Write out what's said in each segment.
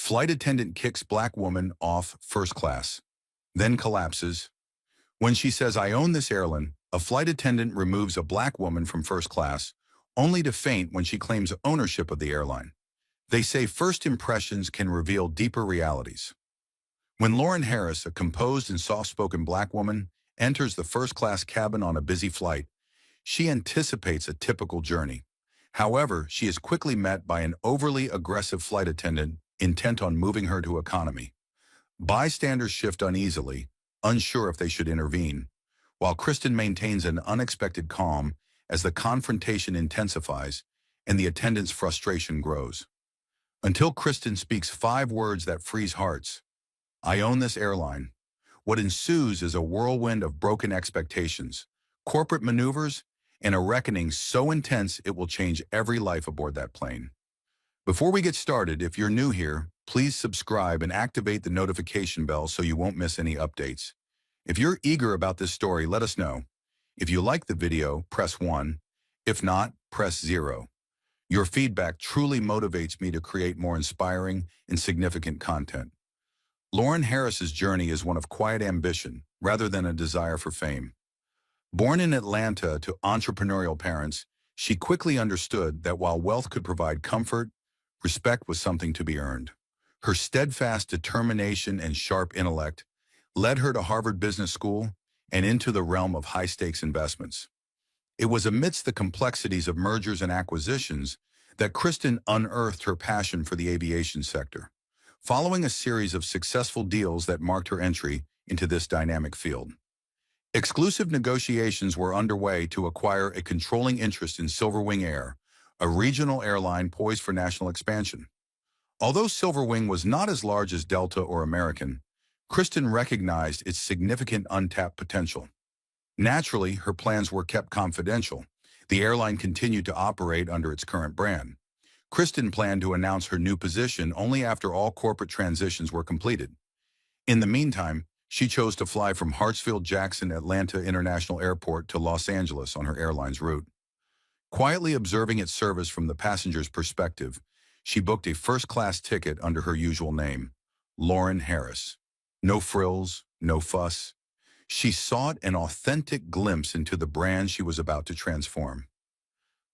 Flight attendant kicks black woman off first class, then collapses. When she says, "I own this airline," a flight attendant removes a black woman from first class, only to faint when she claims ownership of the airline. They say first impressions can reveal deeper realities. When Lauren Harris, a composed and soft-spoken black woman, enters the first-class cabin on a busy flight, she anticipates a typical journey. However, she is quickly met by an overly aggressive flight attendant intent on moving her to economy. Bystanders shift uneasily, unsure if they should intervene, while Kristen maintains an unexpected calm as the confrontation intensifies and the attendant's frustration grows. Until Kristen speaks 5 words that freeze hearts. "I own this airline." What ensues is a whirlwind of broken expectations, corporate maneuvers, and a reckoning so intense it will change every life aboard that plane. Before we get started, if you're new here, please subscribe and activate the notification bell so you won't miss any updates. If you're eager about this story, let us know. If you like the video, press 1. If not, press 0. Your feedback truly motivates me to create more inspiring and significant content. Lauren Harris's journey is one of quiet ambition rather than a desire for fame. Born in Atlanta to entrepreneurial parents, she quickly understood that while wealth could provide comfort, respect was something to be earned. Her steadfast determination and sharp intellect led her to Harvard Business School and into the realm of high-stakes investments. It was amidst the complexities of mergers and acquisitions that Kristen unearthed her passion for the aviation sector, following a series of successful deals that marked her entry into this dynamic field. Exclusive negotiations were underway to acquire a controlling interest in Silverwing Air, a regional airline poised for national expansion. Although Silverwing was not as large as Delta or American, Kristen recognized its significant untapped potential. Naturally, her plans were kept confidential. The airline continued to operate under its current brand. Kristen planned to announce her new position only after all corporate transitions were completed. In the meantime, she chose to fly from Hartsfield-Jackson Atlanta International Airport to Los Angeles on her airline's route. Quietly observing its service from the passenger's perspective, she booked a first-class ticket under her usual name, Lauren Harris. No frills, no fuss. She sought an authentic glimpse into the brand she was about to transform.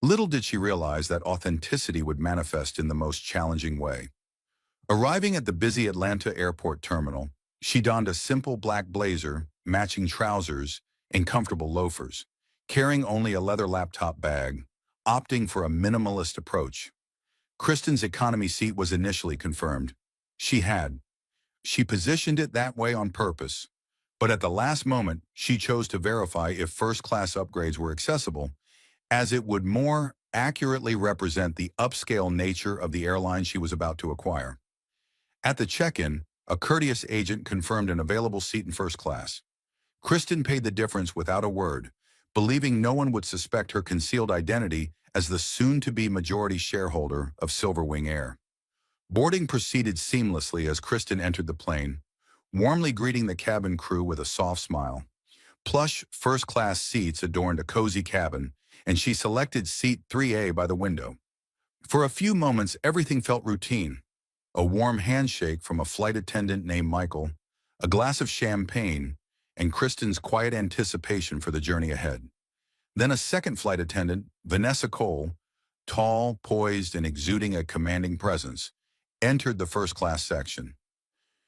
Little did she realize that authenticity would manifest in the most challenging way. Arriving at the busy Atlanta airport terminal, she donned a simple black blazer, matching trousers, and comfortable loafers, carrying only a leather laptop bag, opting for a minimalist approach. Kristen's economy seat was initially confirmed. She positioned it that way on purpose, but at the last moment, she chose to verify if first-class upgrades were accessible, as it would more accurately represent the upscale nature of the airline she was about to acquire. At the check-in, a courteous agent confirmed an available seat in first class. Kristen paid the difference without a word, believing no one would suspect her concealed identity as the soon-to-be majority shareholder of Silverwing Air. Boarding proceeded seamlessly as Kristen entered the plane, warmly greeting the cabin crew with a soft smile. Plush first-class seats adorned a cozy cabin, and she selected seat 3A by the window. For a few moments, everything felt routine. A warm handshake from a flight attendant named Michael, a glass of champagne, and Kristen's quiet anticipation for the journey ahead. Then a second flight attendant, Vanessa Cole, tall, poised, and exuding a commanding presence, entered the first-class section.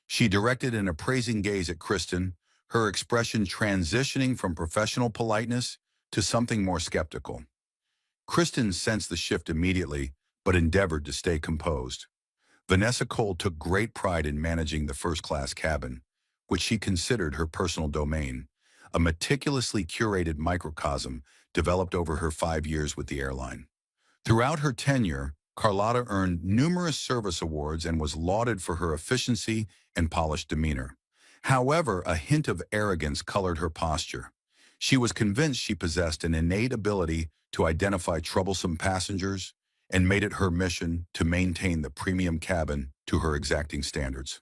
She directed an appraising gaze at Kristen, her expression transitioning from professional politeness to something more skeptical. Kristen sensed the shift immediately, but endeavored to stay composed. Vanessa Cole took great pride in managing the first-class cabin, which she considered her personal domain, a meticulously curated microcosm developed over her 5 years with the airline. Throughout her tenure, Carlotta earned numerous service awards and was lauded for her efficiency and polished demeanor. However, a hint of arrogance colored her posture. She was convinced she possessed an innate ability to identify troublesome passengers and made it her mission to maintain the premium cabin to her exacting standards.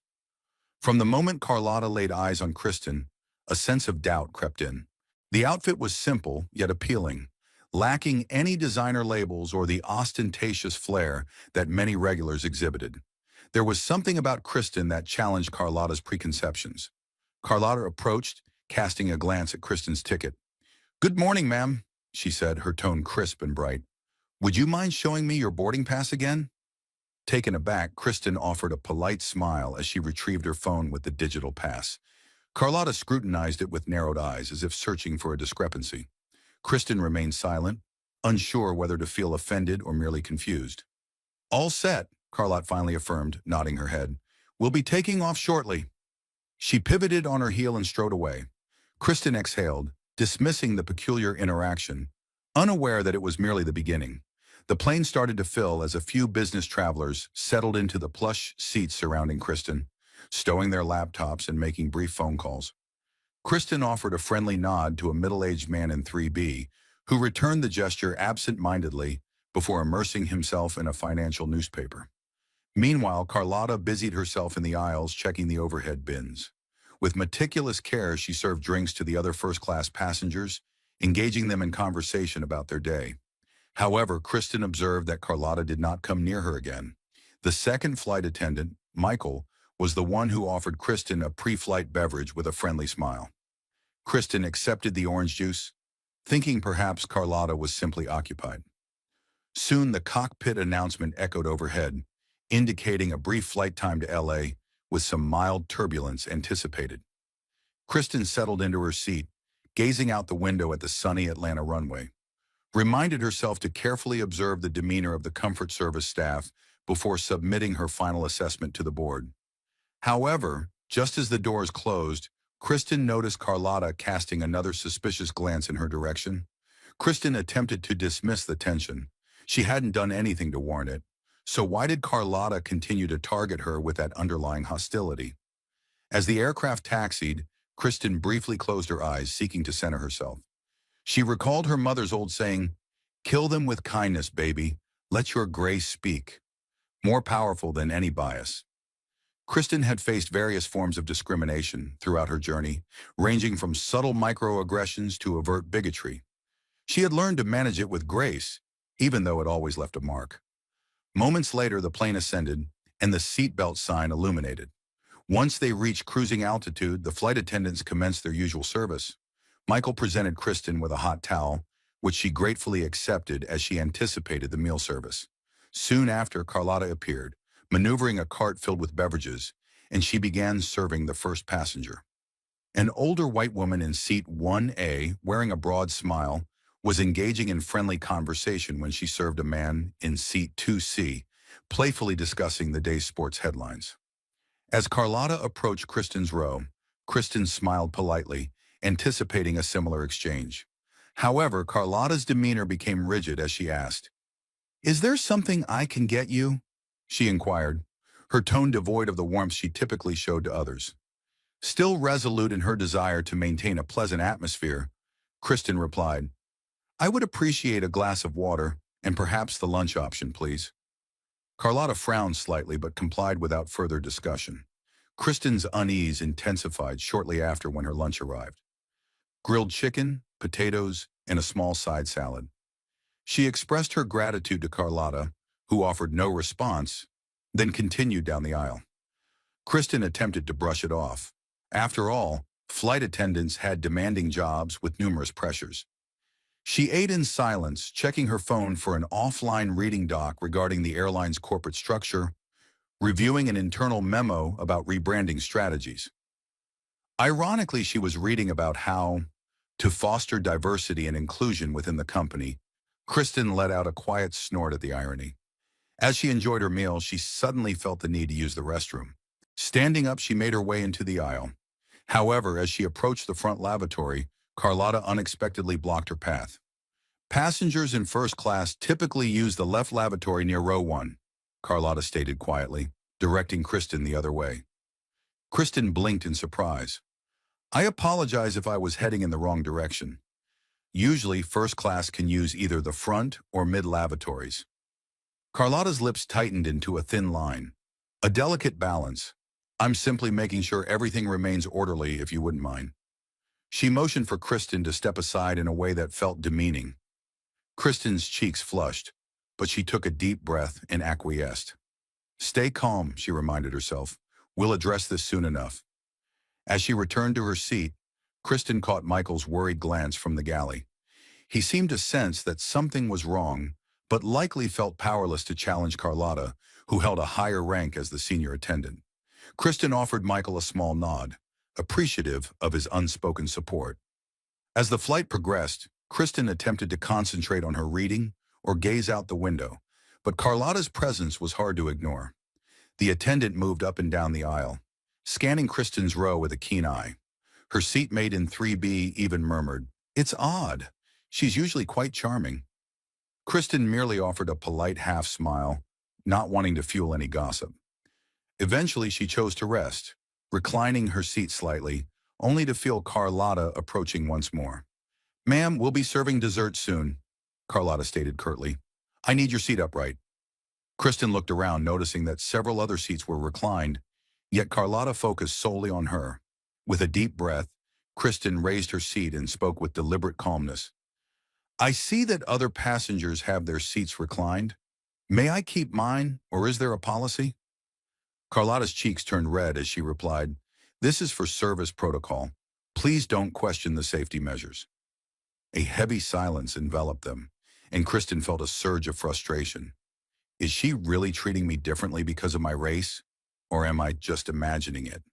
From the moment Carlotta laid eyes on Kristen, a sense of doubt crept in. The outfit was simple yet appealing, lacking any designer labels or the ostentatious flair that many regulars exhibited. There was something about Kristen that challenged Carlotta's preconceptions. Carlotta approached, casting a glance at Kristen's ticket. "Good morning, ma'am," she said, her tone crisp and bright. "Would you mind showing me your boarding pass again?" Taken aback, Kristen offered a polite smile as she retrieved her phone with the digital pass. Carlotta scrutinized it with narrowed eyes, as if searching for a discrepancy. Kristen remained silent, unsure whether to feel offended or merely confused. "All set," Carlotta finally affirmed, nodding her head. "We'll be taking off shortly." She pivoted on her heel and strode away. Kristen exhaled, dismissing the peculiar interaction, unaware that it was merely the beginning. The plane started to fill as a few business travelers settled into the plush seats surrounding Kristen, stowing their laptops and making brief phone calls. Kristen offered a friendly nod to a middle-aged man in 3B, who returned the gesture absent-mindedly before immersing himself in a financial newspaper. Meanwhile, Carlotta busied herself in the aisles checking the overhead bins. With meticulous care, she served drinks to the other first-class passengers, engaging them in conversation about their day. However, Kristen observed that Carlotta did not come near her again. The second flight attendant, Michael, was the one who offered Kristen a pre-flight beverage with a friendly smile. Kristen accepted the orange juice, thinking perhaps Carlotta was simply occupied. Soon the cockpit announcement echoed overhead, indicating a brief flight time to LA with some mild turbulence anticipated. Kristen settled into her seat, gazing out the window at the sunny Atlanta runway, reminded herself to carefully observe the demeanor of the comfort service staff before submitting her final assessment to the board. However, just as the doors closed, Kristen noticed Carlotta casting another suspicious glance in her direction. Kristen attempted to dismiss the tension. She hadn't done anything to warrant it. So why did Carlotta continue to target her with that underlying hostility? As the aircraft taxied, Kristen briefly closed her eyes, seeking to center herself. She recalled her mother's old saying, "Kill them with kindness, baby. Let your grace speak." More powerful than any bias. Kristen had faced various forms of discrimination throughout her journey, ranging from subtle microaggressions to overt bigotry. She had learned to manage it with grace, even though it always left a mark. Moments later, the plane ascended, and the seatbelt sign illuminated. Once they reached cruising altitude, the flight attendants commenced their usual service. Michael presented Kristen with a hot towel, which she gratefully accepted as she anticipated the meal service. Soon after, Carlotta appeared, maneuvering a cart filled with beverages, and she began serving the first passenger. An older white woman in seat 1A, wearing a broad smile, was engaging in friendly conversation when she served a man in seat 2C, playfully discussing the day's sports headlines. As Carlotta approached Kristen's row, Kristen smiled politely, anticipating a similar exchange. However, Carlotta's demeanor became rigid as she asked, "Is there something I can get you?" she inquired, her tone devoid of the warmth she typically showed to others. Still resolute in her desire to maintain a pleasant atmosphere, Kristen replied, "I would appreciate a glass of water and perhaps the lunch option, please." Carlotta frowned slightly but complied without further discussion. Kristen's unease intensified shortly after when her lunch arrived. Grilled chicken, potatoes, and a small side salad. She expressed her gratitude to Carlotta, who offered no response, then continued down the aisle. Kristen attempted to brush it off. After all, flight attendants had demanding jobs with numerous pressures. She ate in silence, checking her phone for an offline reading doc regarding the airline's corporate structure, reviewing an internal memo about rebranding strategies. Ironically, she was reading about how, to foster diversity and inclusion within the company, Kristen let out a quiet snort at the irony. As she enjoyed her meal, she suddenly felt the need to use the restroom. Standing up, she made her way into the aisle. However, as she approached the front lavatory, Carlotta unexpectedly blocked her path. "Passengers in first class typically use the left lavatory near row 1, Carlotta stated quietly, directing Kristen the other way. Kristen blinked in surprise. "I apologize if I was heading in the wrong direction. Usually, first class can use either the front or mid lavatories." Carlotta's lips tightened into a thin line. "A delicate balance. I'm simply making sure everything remains orderly, if you wouldn't mind." She motioned for Kristen to step aside in a way that felt demeaning. Kristen's cheeks flushed, but she took a deep breath and acquiesced. Stay calm, she reminded herself. We'll address this soon enough. As she returned to her seat, Kristen caught Michael's worried glance from the galley. He seemed to sense that something was wrong, but likely felt powerless to challenge Carlotta, who held a higher rank as the senior attendant. Kristen offered Michael a small nod, appreciative of his unspoken support. As the flight progressed, Kristen attempted to concentrate on her reading or gaze out the window, but Carlotta's presence was hard to ignore. The attendant moved up and down the aisle, scanning Kristen's row with a keen eye. Her seatmate in 3B even murmured, "It's odd. She's usually quite charming." Kristen merely offered a polite half-smile, not wanting to fuel any gossip. Eventually, she chose to rest, reclining her seat slightly, only to feel Carlotta approaching once more. "Ma'am, we'll be serving dessert soon," Carlotta stated curtly. "I need your seat upright." Kristen looked around, noticing that several other seats were reclined, yet Carlotta focused solely on her. With a deep breath, Kristen raised her seat and spoke with deliberate calmness. "I see that other passengers have their seats reclined. May I keep mine, or is there a policy?" Carlotta's cheeks turned red as she replied, "This is for service protocol. Please don't question the safety measures." A heavy silence enveloped them, and Kristen felt a surge of frustration. Is she really treating me differently because of my race, or am I just imagining it?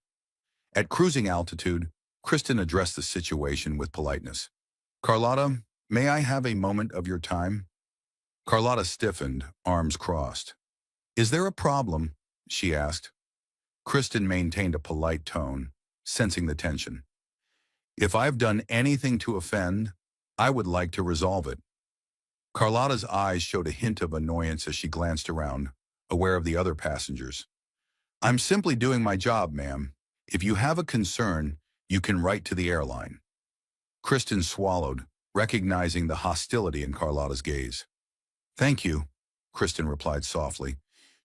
At cruising altitude, Kristen addressed the situation with politeness. "Carlotta, may I have a moment of your time?" Carlotta stiffened, arms crossed. "Is there a problem?" she asked. Kristen maintained a polite tone, sensing the tension. "If I've done anything to offend, I would like to resolve it." Carlotta's eyes showed a hint of annoyance as she glanced around, aware of the other passengers. "I'm simply doing my job, ma'am. If you have a concern, you can write to the airline." Kristen swallowed, recognizing the hostility in Carlotta's gaze. "Thank you," Kristen replied softly,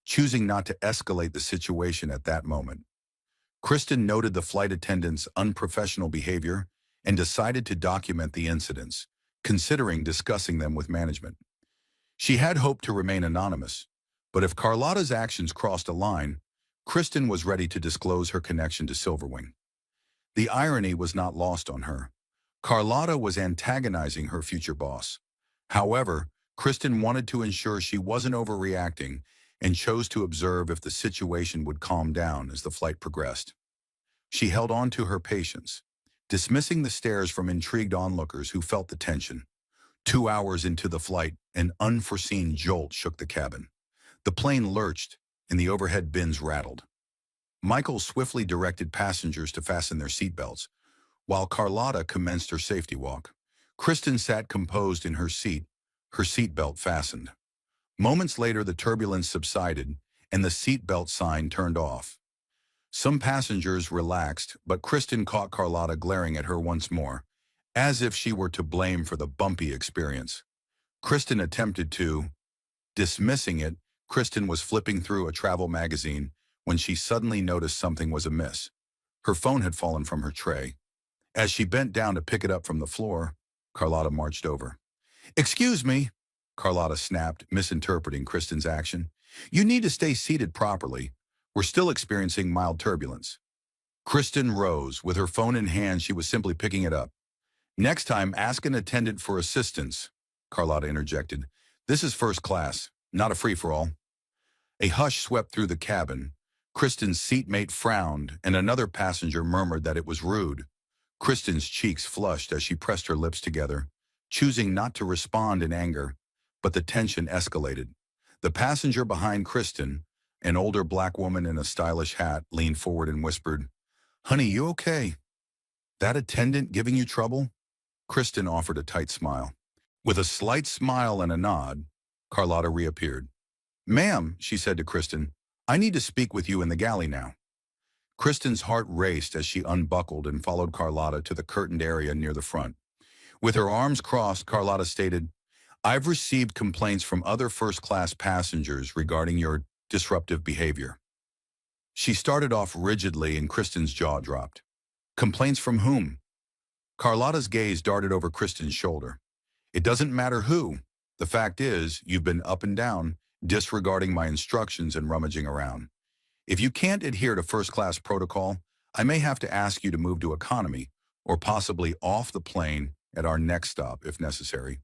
choosing not to escalate the situation at that moment. Kristen noted the flight attendant's unprofessional behavior and decided to document the incidents, considering discussing them with management. She had hoped to remain anonymous, but if Carlotta's actions crossed a line, Kristen was ready to disclose her connection to Silverwing. The irony was not lost on her. Carlotta was antagonizing her future boss. However, Kristen wanted to ensure she wasn't overreacting and chose to observe if the situation would calm down as the flight progressed. She held on to her patience, dismissing the stares from intrigued onlookers who felt the tension. 2 hours into the flight, an unforeseen jolt shook the cabin. The plane lurched, and the overhead bins rattled. Michael swiftly directed passengers to fasten their seatbelts, while Carlotta commenced her safety walk. Kristen sat composed in her seatbelt fastened. Moments later, the turbulence subsided, and the seatbelt sign turned off. Some passengers relaxed, but Kristen caught Carlotta glaring at her once more, as if she were to blame for the bumpy experience. Kristen attempted to, dismissing it. Kristen was flipping through a travel magazine when she suddenly noticed something was amiss. Her phone had fallen from her tray. As she bent down to pick it up from the floor, Carlotta marched over. "Excuse me," Carlotta snapped, misinterpreting Kristen's action. "You need to stay seated properly. We're still experiencing mild turbulence." Kristen rose. With her phone in hand, she was simply picking it up. "Next time, ask an attendant for assistance," Carlotta interjected. "This is first class, not a free-for-all." A hush swept through the cabin. Kristen's seatmate frowned, and another passenger murmured that it was rude. Kristen's cheeks flushed as she pressed her lips together, choosing not to respond in anger, but the tension escalated. The passenger behind Kristen, an older black woman in a stylish hat, leaned forward and whispered, "Honey, you okay? That attendant giving you trouble?" Kristen offered a tight smile. With a slight smile and a nod, Carlotta reappeared. "Ma'am," she said to Kristen, "I need to speak with you in the galley now." Kristen's heart raced as she unbuckled and followed Carlotta to the curtained area near the front. With her arms crossed, Carlotta stated, "I've received complaints from other first-class passengers regarding your disruptive behavior." She started off rigidly and Kristen's jaw dropped. "Complaints from whom?" Carlotta's gaze darted over Kristen's shoulder. "It doesn't matter who. The fact is, you've been up and down, disregarding my instructions and rummaging around. If you can't adhere to first-class protocol, I may have to ask you to move to economy or possibly off the plane at our next stop if necessary.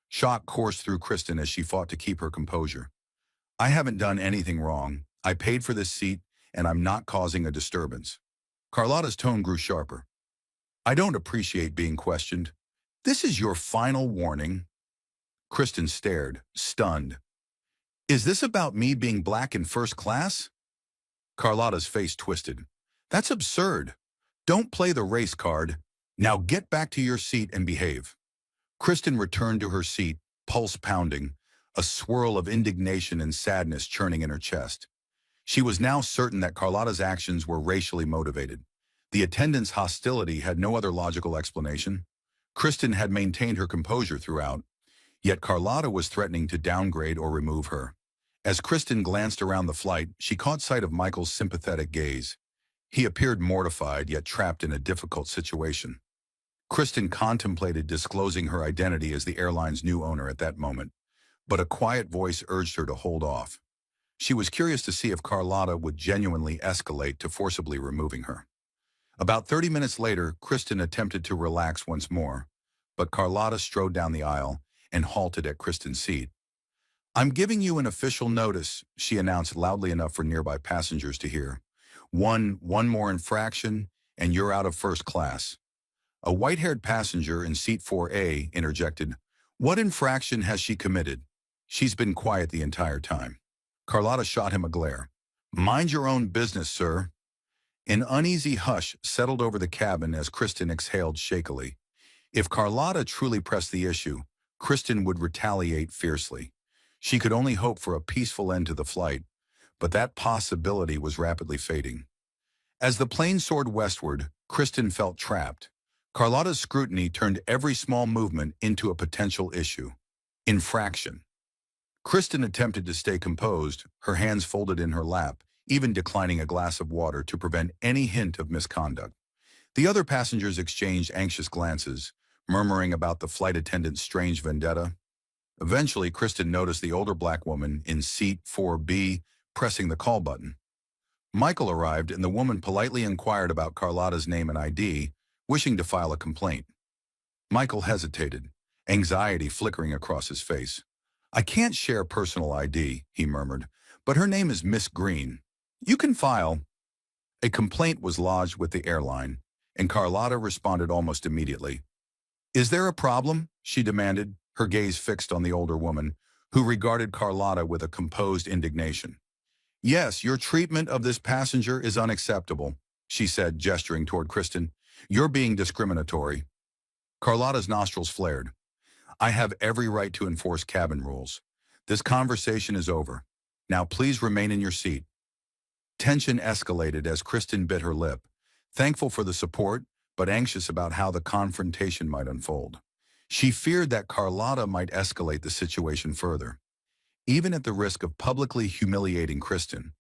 Shock coursed through Kristen as she fought to keep her composure. I haven't done anything wrong. I paid for this seat, and I'm not causing a disturbance. Carlotta's tone grew sharper. I don't appreciate being questioned. This is your final warning. Kristen stared, stunned. Is this about me being black in first class? Carlotta's face twisted. That's absurd. Don't play the race card. Now get back to your seat and behave. Kristen returned to her seat, pulse pounding, a swirl of indignation and sadness churning in her chest. She was now certain that Carlotta's actions were racially motivated. The attendant's hostility had no other logical explanation. Kristen had maintained her composure throughout, yet Carlotta was threatening to downgrade or remove her. As Kristen glanced around the flight, she caught sight of Michael's sympathetic gaze. He appeared mortified, yet trapped in a difficult situation. Kristen contemplated disclosing her identity as the airline's new owner at that moment, but a quiet voice urged her to hold off. She was curious to see if Carlotta would genuinely escalate to forcibly removing her. About 30 minutes later, Kristen attempted to relax once more, but Carlotta strode down the aisle and halted at Kristen's seat. I'm giving you an official notice, she announced loudly enough for nearby passengers to hear. One more infraction, and you're out of first class. A white-haired passenger in seat 4A interjected, What infraction has she committed? She's been quiet the entire time. Carlotta shot him a glare. Mind your own business, sir. An uneasy hush settled over the cabin as Kristen exhaled shakily. If Carlotta truly pressed the issue, Kristen would retaliate fiercely. She could only hope for a peaceful end to the flight, but that possibility was rapidly fading. As the plane soared westward, Kristen felt trapped. Carlotta's scrutiny turned every small movement into a potential issue. Infraction. Kristen attempted to stay composed, her hands folded in her lap, even declining a glass of water to prevent any hint of misconduct. The other passengers exchanged anxious glances, murmuring about the flight attendant's strange vendetta. Eventually, Kristen noticed the older black woman in seat 4B pressing the call button. Michael arrived, and the woman politely inquired about Carlotta's name and ID, wishing to file a complaint. Michael hesitated, anxiety flickering across his face. I can't share personal ID, he murmured, but her name is Miss Green. You can file. A complaint was lodged with the airline, and Carlotta responded almost immediately. Is there a problem? She demanded, her gaze fixed on the older woman, who regarded Carlotta with a composed indignation. Yes, your treatment of this passenger is unacceptable, she said, gesturing toward Kristen. You're being discriminatory. Carlotta's nostrils flared. I have every right to enforce cabin rules. This conversation is over. Now please remain in your seat. Tension escalated as Kristen bit her lip, thankful for the support, but anxious about how the confrontation might unfold. She feared that Carlotta might escalate the situation further. Even at the risk of publicly humiliating Kristen,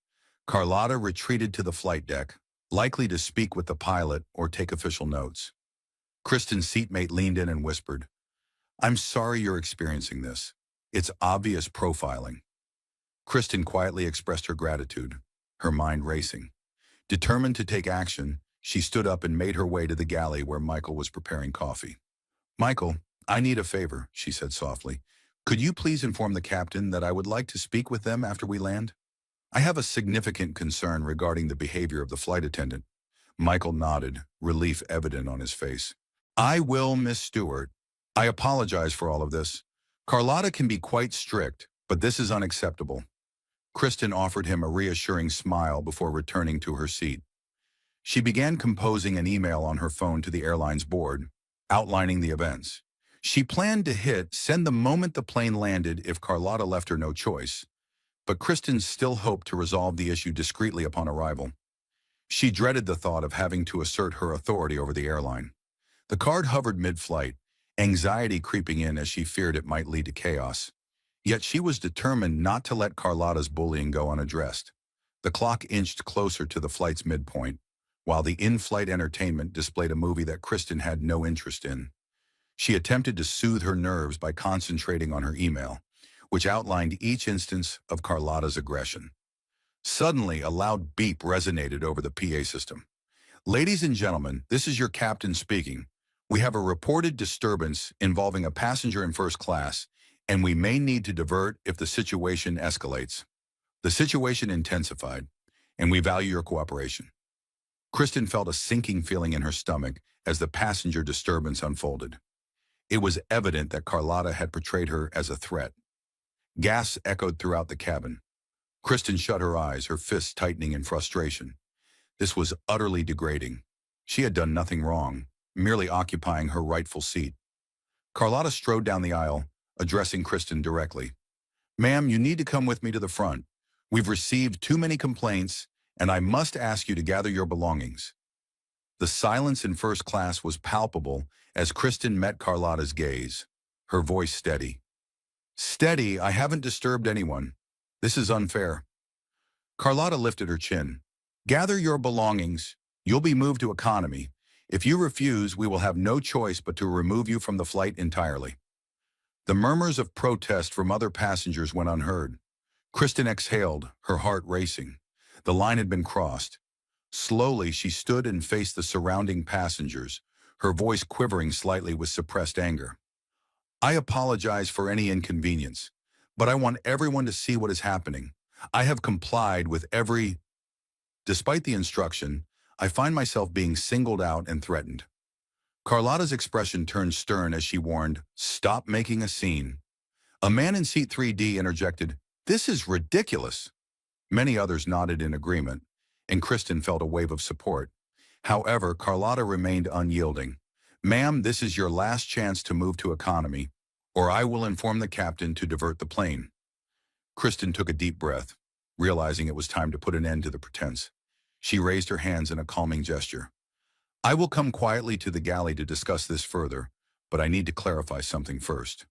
Carlotta retreated to the flight deck, likely to speak with the pilot or take official notes. Kristen's seatmate leaned in and whispered, I'm sorry you're experiencing this. It's obvious profiling. Kristen quietly expressed her gratitude, her mind racing. Determined to take action, she stood up and made her way to the galley where Michael was preparing coffee. Michael, I need a favor, she said softly. Could you please inform the captain that I would like to speak with them after we land? I have a significant concern regarding the behavior of the flight attendant. Michael nodded, relief evident on his face. I will, Miss Stewart. I apologize for all of this. Carlotta can be quite strict, but this is unacceptable. Kristen offered him a reassuring smile before returning to her seat. She began composing an email on her phone to the airline's board, outlining the events. She planned to hit send the moment the plane landed if Carlotta left her no choice, but Kristen still hoped to resolve the issue discreetly upon arrival. She dreaded the thought of having to assert her authority over the airline. The card hovered mid-flight, anxiety creeping in as she feared it might lead to chaos. Yet she was determined not to let Carlotta's bullying go unaddressed. The clock inched closer to the flight's midpoint, while the in-flight entertainment displayed a movie that Kristen had no interest in. She attempted to soothe her nerves by concentrating on her email, which outlined each instance of Carlotta's aggression. Suddenly, a loud beep resonated over the PA system. "Ladies and gentlemen, this is your captain speaking. We have a reported disturbance involving a passenger in first class, and we may need to divert if the situation escalates. The situation intensified, and we value your cooperation." Kristen felt a sinking feeling in her stomach as the passenger disturbance unfolded. It was evident that Carlotta had portrayed her as a threat. Gasps echoed throughout the cabin. Kristen shut her eyes, her fists tightening in frustration. This was utterly degrading. She had done nothing wrong, merely occupying her rightful seat. Carlotta strode down the aisle, addressing Kristen directly. "Ma'am, you need to come with me to the front. We've received too many complaints, and I must ask you to gather your belongings." The silence in first class was palpable as Kristen met Carlotta's gaze, her voice steady. "Steady, I haven't disturbed anyone. This is unfair." Carlotta lifted her chin. "Gather your belongings. You'll be moved to economy. If you refuse, we will have no choice but to remove you from the flight entirely." The murmurs of protest from other passengers went unheard. Kristen exhaled, her heart racing. The line had been crossed. Slowly, she stood and faced the surrounding passengers, her voice quivering slightly with suppressed anger. "I apologize for any inconvenience, but I want everyone to see what is happening. I have complied with every... Despite the instruction, I find myself being singled out and threatened." Carlotta's expression turned stern as she warned, "Stop making a scene." A man in seat 3D interjected, "This is ridiculous." Many others nodded in agreement, and Kristen felt a wave of support. However, Carlotta remained unyielding. "Ma'am, this is your last chance to move to economy, or I will inform the captain to divert the plane." Kristen took a deep breath, realizing it was time to put an end to the pretense. She raised her hands in a calming gesture. "I will come quietly to the galley to discuss this further, but I need to clarify something first."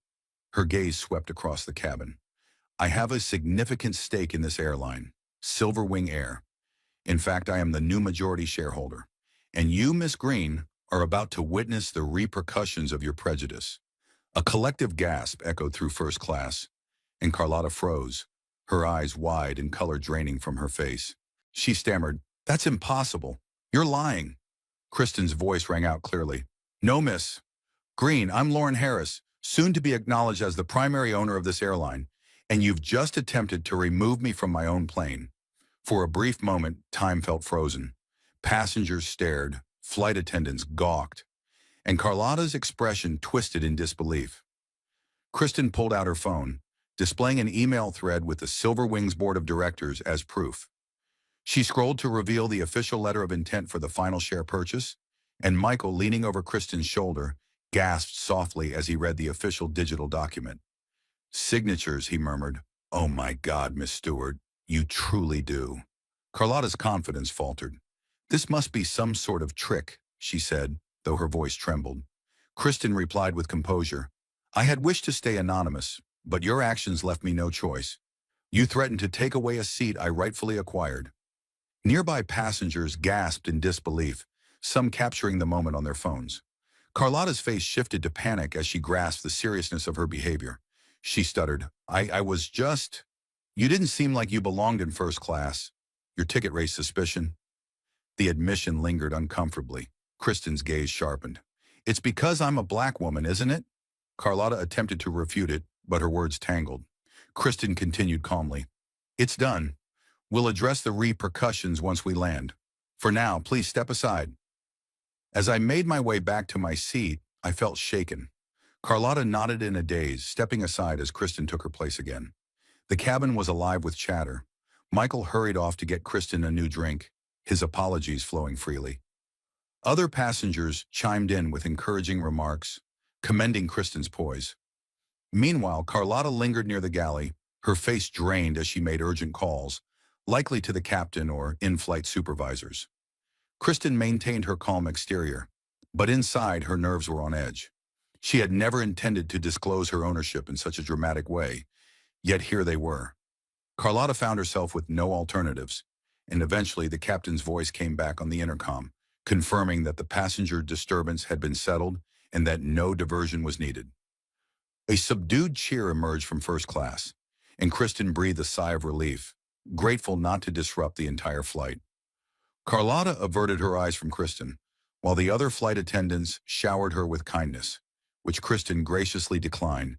Her gaze swept across the cabin. "I have a significant stake in this airline, Silver Wing Air. In fact, I am the new majority shareholder, and you, Miss Green, are about to witness the repercussions of your prejudice." A collective gasp echoed through first class, and Carlotta froze, her eyes wide and color draining from her face. She stammered, "That's impossible. You're lying." Kristen's voice rang out clearly. "No, Miss Green, I'm Lauren Harris, soon to be acknowledged as the primary owner of this airline, and you've just attempted to remove me from my own plane." For a brief moment, time felt frozen. Passengers stared, flight attendants gawked, and Carlotta's expression twisted in disbelief. Kristen pulled out her phone, displaying an email thread with the Silver Wings Board of Directors as proof. She scrolled to reveal the official letter of intent for the final share purchase, and Michael, leaning over Kristen's shoulder, gasped softly as he read the official digital document. "Signatures," he murmured. "Oh my God, Miss Stewart, you truly do." Carlotta's confidence faltered. "This must be some sort of trick," she said, though her voice trembled. Kristen replied with composure, "I had wished to stay anonymous, but your actions left me no choice. You threatened to take away a seat I rightfully acquired." Nearby passengers gasped in disbelief, some capturing the moment on their phones. Carlotta's face shifted to panic as she grasped the seriousness of her behavior. She stuttered, I was just... You didn't seem like you belonged in first class. Your ticket raised suspicion." The admission lingered uncomfortably. Kristen's gaze sharpened. "It's because I'm a black woman, isn't it?" Carlotta attempted to refute it, but her words tangled. Kristen continued calmly. "It's done. We'll address the repercussions once we land. For now, please step aside." As I made my way back to my seat, I felt shaken. Carlotta nodded in a daze, stepping aside as Kristen took her place again. The cabin was alive with chatter. Michael hurried off to get Kristen a new drink, his apologies flowing freely. Other passengers chimed in with encouraging remarks, commending Kristen's poise. Meanwhile, Carlotta lingered near the galley, her face drained as she made urgent calls, likely to the captain or in-flight supervisors. Kristen maintained her calm exterior, but inside her nerves were on edge. She had never intended to disclose her ownership in such a dramatic way, yet here they were. Carlotta found herself with no alternatives, and eventually the captain's voice came back on the intercom, confirming that the passenger disturbance had been settled and that no diversion was needed. A subdued cheer emerged from first class, and Kristen breathed a sigh of relief, grateful not to disrupt the entire flight. Carlotta averted her eyes from Kristen, while the other flight attendants showered her with kindness, which Kristen graciously declined,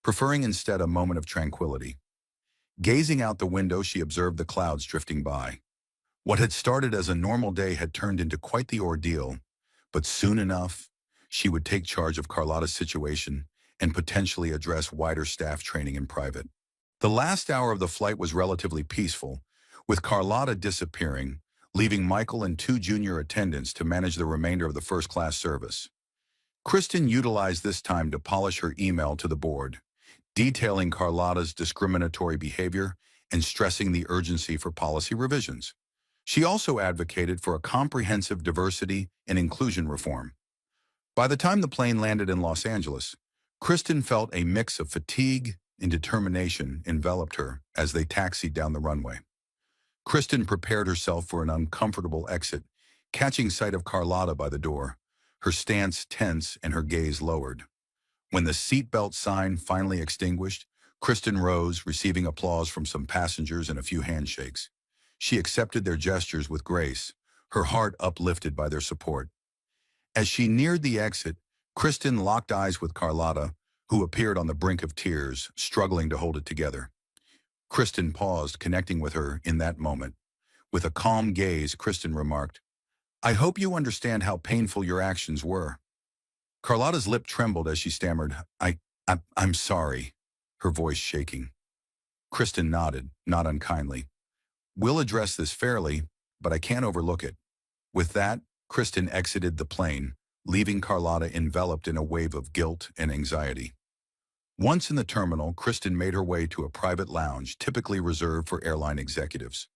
preferring instead a moment of tranquility. Gazing out the window, she observed the clouds drifting by. What had started as a normal day had turned into quite the ordeal, but soon enough, she would take charge of Carlotta's situation and potentially address wider staff training in private. The last hour of the flight was relatively peaceful, with Carlotta disappearing, leaving Michael and two junior attendants to manage the remainder of the first-class service. Kristen utilized this time to polish her email to the board, detailing Carlotta's discriminatory behavior and stressing the urgency for policy revisions. She also advocated for a comprehensive diversity and inclusion reform. By the time the plane landed in Los Angeles, Kristen felt a mix of fatigue and determination enveloped her as they taxied down the runway. Kristen prepared herself for an uncomfortable exit, catching sight of Carlotta by the door, her stance tense and her gaze lowered. When the seatbelt sign finally extinguished, Kristen rose, receiving applause from some passengers and a few handshakes. She accepted their gestures with grace, her heart uplifted by their support. As she neared the exit, Kristen locked eyes with Carlotta, who appeared on the brink of tears, struggling to hold it together. Kristen paused, connecting with her in that moment. With a calm gaze, Kristen remarked, "I hope you understand how painful your actions were." Carlotta's lip trembled as she stammered, I'm sorry," her voice shaking. Kristen nodded, not unkindly. "We'll address this fairly, but I can't overlook it." With that, Kristen exited the plane, leaving Carlotta enveloped in a wave of guilt and anxiety. Once in the terminal, Kristen made her way to a private lounge typically reserved for airline executives.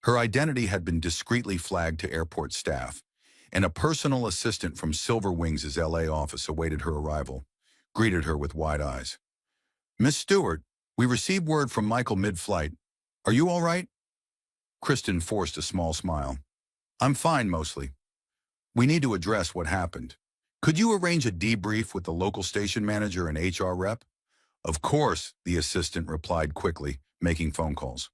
Her identity had been discreetly flagged to airport staff, and a personal assistant from Silver Wings' LA office awaited her arrival, greeted her with wide eyes. "Miss Stewart, we received word from Michael mid-flight. Are you all right?" Kristen forced a small smile. "I'm fine, mostly. We need to address what happened. Could you arrange a debrief with the local station manager and HR rep?" "Of course," the assistant replied quickly, making phone calls.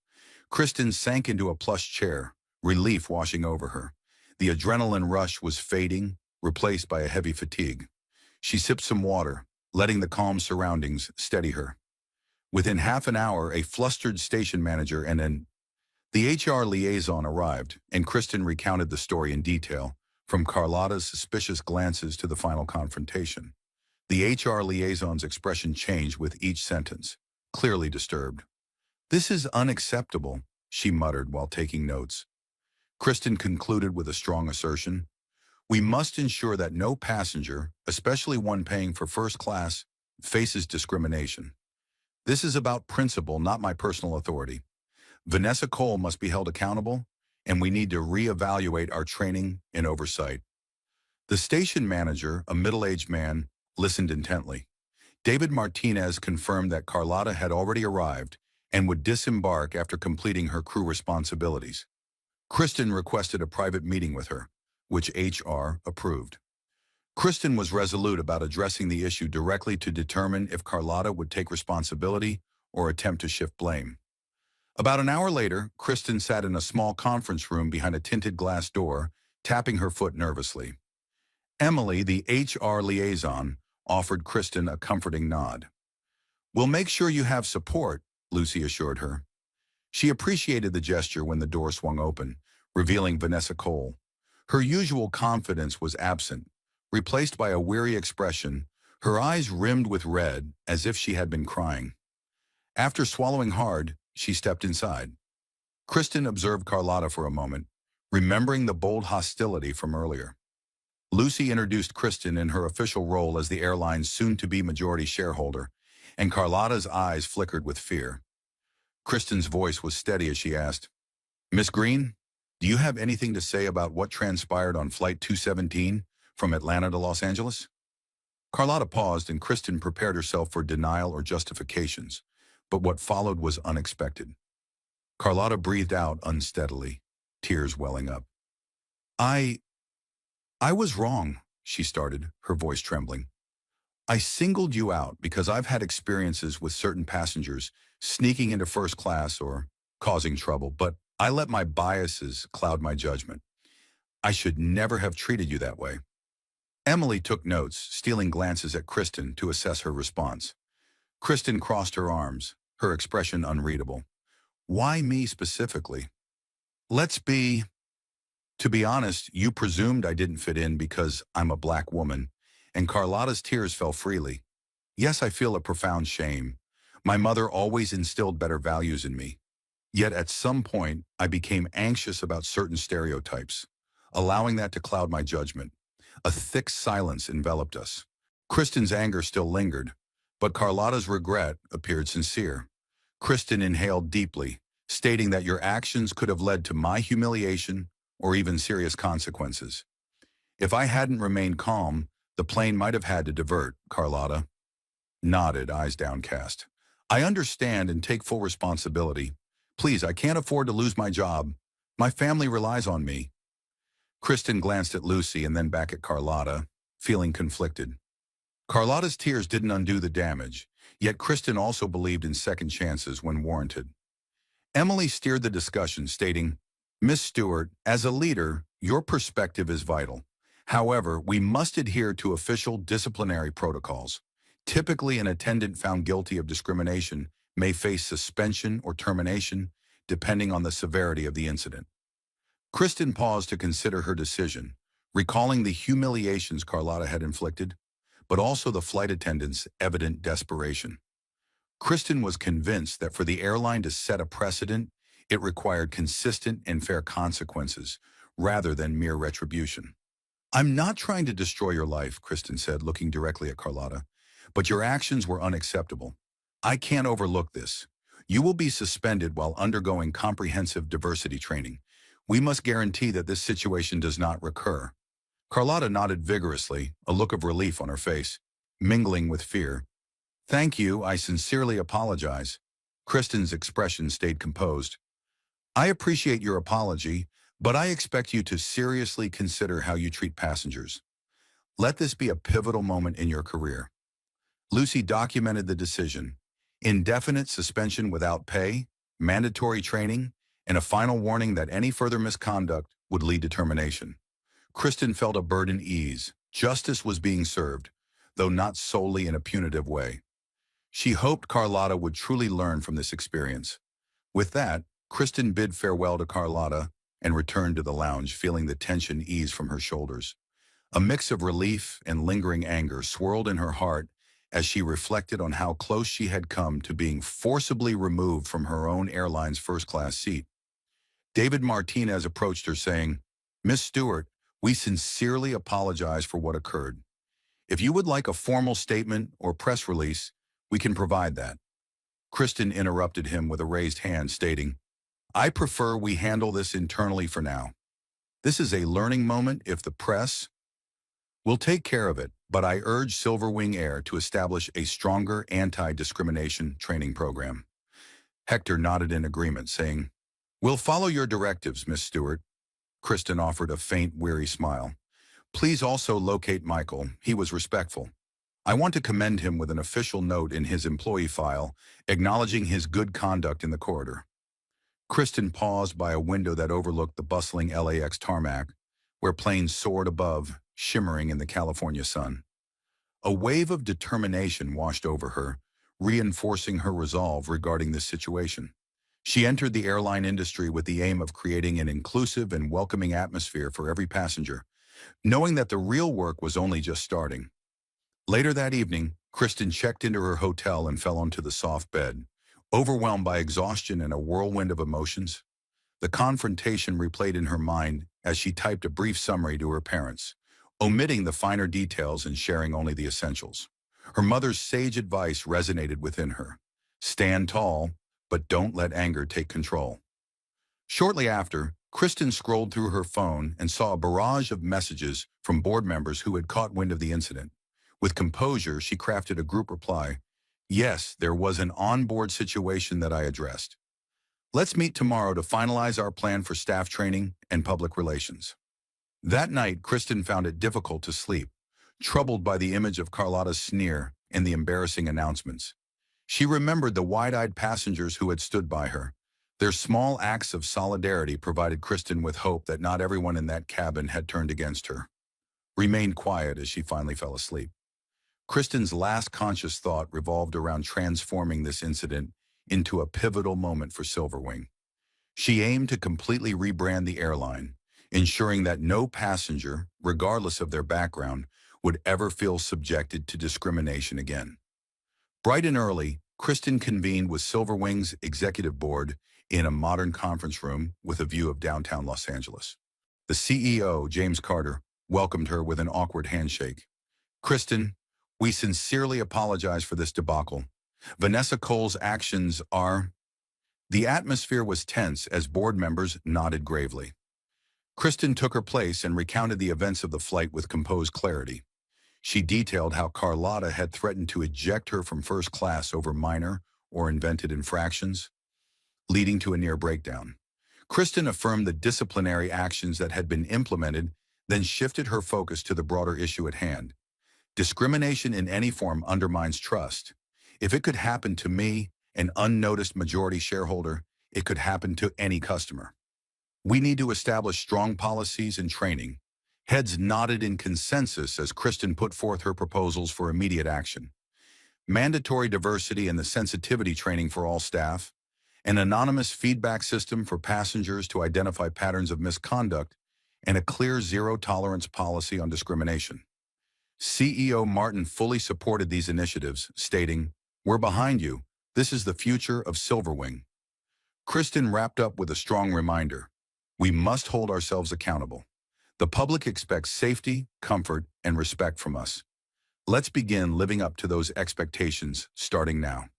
Kristen sank into a plush chair, relief washing over her. The adrenaline rush was fading, replaced by a heavy fatigue. She sipped some water, letting the calm surroundings steady her. Within half an hour, a flustered station manager and the HR liaison arrived, and Kristen recounted the story in detail, from Carlotta's suspicious glances to the final confrontation. The HR liaison's expression changed with each sentence, clearly disturbed. "This is unacceptable," she muttered while taking notes. Kristen concluded with a strong assertion. "We must ensure that no passenger, especially one paying for first class, faces discrimination. This is about principle, not my personal authority. Vanessa Cole must be held accountable, and we need to reevaluate our training and oversight." The station manager, a middle-aged man, listened intently. David Martinez confirmed that Carlotta had already arrived and would disembark after completing her crew responsibilities. Kristen requested a private meeting with her, which HR approved. Kristen was resolute about addressing the issue directly to determine if Carlotta would take responsibility or attempt to shift blame. About an hour later, Kristen sat in a small conference room behind a tinted glass door, tapping her foot nervously. Emily, the HR liaison, offered Kristen a comforting nod. "We'll make sure you have support," Lucy assured her. She appreciated the gesture when the door swung open, revealing Vanessa Cole. Her usual confidence was absent, replaced by a weary expression, her eyes rimmed with red as if she had been crying. After swallowing hard, she stepped inside. Kristen observed Carlotta for a moment, remembering the bold hostility from earlier. Lucy introduced Kristen in her official role as the airline's soon-to-be majority shareholder, and Carlotta's eyes flickered with fear. Kristen's voice was steady as she asked, "Miss Green, do you have anything to say about what transpired on Flight 217 from Atlanta to Los Angeles?" Carlotta paused, and Kristen prepared herself for denial or justifications, but what followed was unexpected. Carlotta breathed out unsteadily, tears welling up. I was wrong," she started, her voice trembling. I singled you out because I've had experiences with certain passengers sneaking into first class or causing trouble, but I let my biases cloud my judgment. I should never have treated you that way. Emily took notes, stealing glances at Kristen to assess her response. Kristen crossed her arms, her expression unreadable. Why me specifically? Let's be... To be honest, you presumed I didn't fit in because I'm a black woman, and Carlotta's tears fell freely. Yes, I feel a profound shame. My mother always instilled better values in me. Yet at some point, I became anxious about certain stereotypes, allowing that to cloud my judgment. A thick silence enveloped us. Kristen's anger still lingered, but Carlotta's regret appeared sincere. Kristen inhaled deeply, stating that your actions could have led to my humiliation or even serious consequences. If I hadn't remained calm, the plane might have had to divert, Carlotta nodded, eyes downcast. I understand and take full responsibility. Please, I can't afford to lose my job. My family relies on me. Kristen glanced at Lucy and then back at Carlotta, feeling conflicted. Carlotta's tears didn't undo the damage, yet Kristen also believed in second chances when warranted. Emily steered the discussion, stating, Miss Stewart, as a leader, your perspective is vital. However, we must adhere to official disciplinary protocols. Typically, an attendant found guilty of discrimination may face suspension or termination, depending on the severity of the incident. Kristen paused to consider her decision, recalling the humiliations Carlotta had inflicted, but also the flight attendant's evident desperation. Kristen was convinced that for the airline to set a precedent, it required consistent and fair consequences, rather than mere retribution. I'm not trying to destroy your life, Kristen said, looking directly at Carlotta, but your actions were unacceptable. I can't overlook this. You will be suspended while undergoing comprehensive diversity training. We must guarantee that this situation does not recur. Carlotta nodded vigorously, a look of relief on her face, mingling with fear. Thank you, I sincerely apologize. Kristen's expression stayed composed. I appreciate your apology, but I expect you to seriously consider how you treat passengers. Let this be a pivotal moment in your career. Lucy documented the decision. Indefinite suspension without pay, mandatory training, and a final warning that any further misconduct would lead to termination. Kristen felt a burden ease. Justice was being served, though not solely in a punitive way. She hoped Carlotta would truly learn from this experience. With that, Kristen bid farewell to Carlotta and returned to the lounge, feeling the tension ease from her shoulders. A mix of relief and lingering anger swirled in her heart as she reflected on how close she had come to being forcibly removed from her own airline's first-class seat. David Martinez approached her saying, Miss Stewart, we sincerely apologize for what occurred. If you would like a formal statement or press release, we can provide that. Kristen interrupted him with a raised hand, stating, I prefer we handle this internally for now. This is a learning moment if the press will take care of it, but I urge Silver Wing Air to establish a stronger anti-discrimination training program. Hector nodded in agreement, saying, We'll follow your directives, Miss Stewart. Kristen offered a faint, weary smile. Please also locate Michael. He was respectful. I want to commend him with an official note in his employee file, acknowledging his good conduct in the corridor. Kristen paused by a window that overlooked the bustling LAX tarmac, where planes soared above, shimmering in the California sun. A wave of determination washed over her, reinforcing her resolve regarding this situation. She entered the airline industry with the aim of creating an inclusive and welcoming atmosphere for every passenger, knowing that the real work was only just starting. Later that evening, Kristen checked into her hotel and fell onto the soft bed, overwhelmed by exhaustion and a whirlwind of emotions. The confrontation replayed in her mind as she typed a brief summary to her parents, omitting the finer details and sharing only the essentials. Her mother's sage advice resonated within her. Stand tall, but don't let anger take control. Shortly after, Kristen scrolled through her phone and saw a barrage of messages from board members who had caught wind of the incident. With composure, she crafted a group reply. Yes, there was an onboard situation that I addressed. Let's meet tomorrow to finalize our plan for staff training and public relations. That night, Kristen found it difficult to sleep, troubled by the image of Carlotta's sneer and the embarrassing announcements. She remembered the wide-eyed passengers who had stood by her. Their small acts of solidarity provided Kristen with hope that not everyone in that cabin had turned against her. Remained quiet as she finally fell asleep. Kristen's last conscious thought revolved around transforming this incident into a pivotal moment for Silverwing. She aimed to completely rebrand the airline, ensuring that no passenger, regardless of their background, would ever feel subjected to discrimination again. Bright and early, Kristen convened with Silverwing's executive board in a modern conference room with a view of downtown Los Angeles. The CEO, James Carter, welcomed her with an awkward handshake. "Kristen, we sincerely apologize for this debacle. Vanessa Cole's actions are—" The atmosphere was tense as board members nodded gravely. Kristen took her place and recounted the events of the flight with composed clarity. She detailed how Carlotta had threatened to eject her from first class over minor or invented infractions, leading to a near breakdown. Kristen affirmed the disciplinary actions that had been implemented, then shifted her focus to the broader issue at hand. Discrimination in any form undermines trust. If it could happen to me, an unnoticed majority shareholder, it could happen to any customer. We need to establish strong policies and training. Heads nodded in consensus as Kristen put forth her proposals for immediate action. Mandatory diversity and the sensitivity training for all staff, an anonymous feedback system for passengers to identify patterns of misconduct, and a clear zero-tolerance policy on discrimination. CEO Martin fully supported these initiatives, stating, "We're behind you. This is the future of Silverwing." Kristen wrapped up with a strong reminder. We must hold ourselves accountable. The public expects safety, comfort, and respect from us. Let's begin living up to those expectations starting now.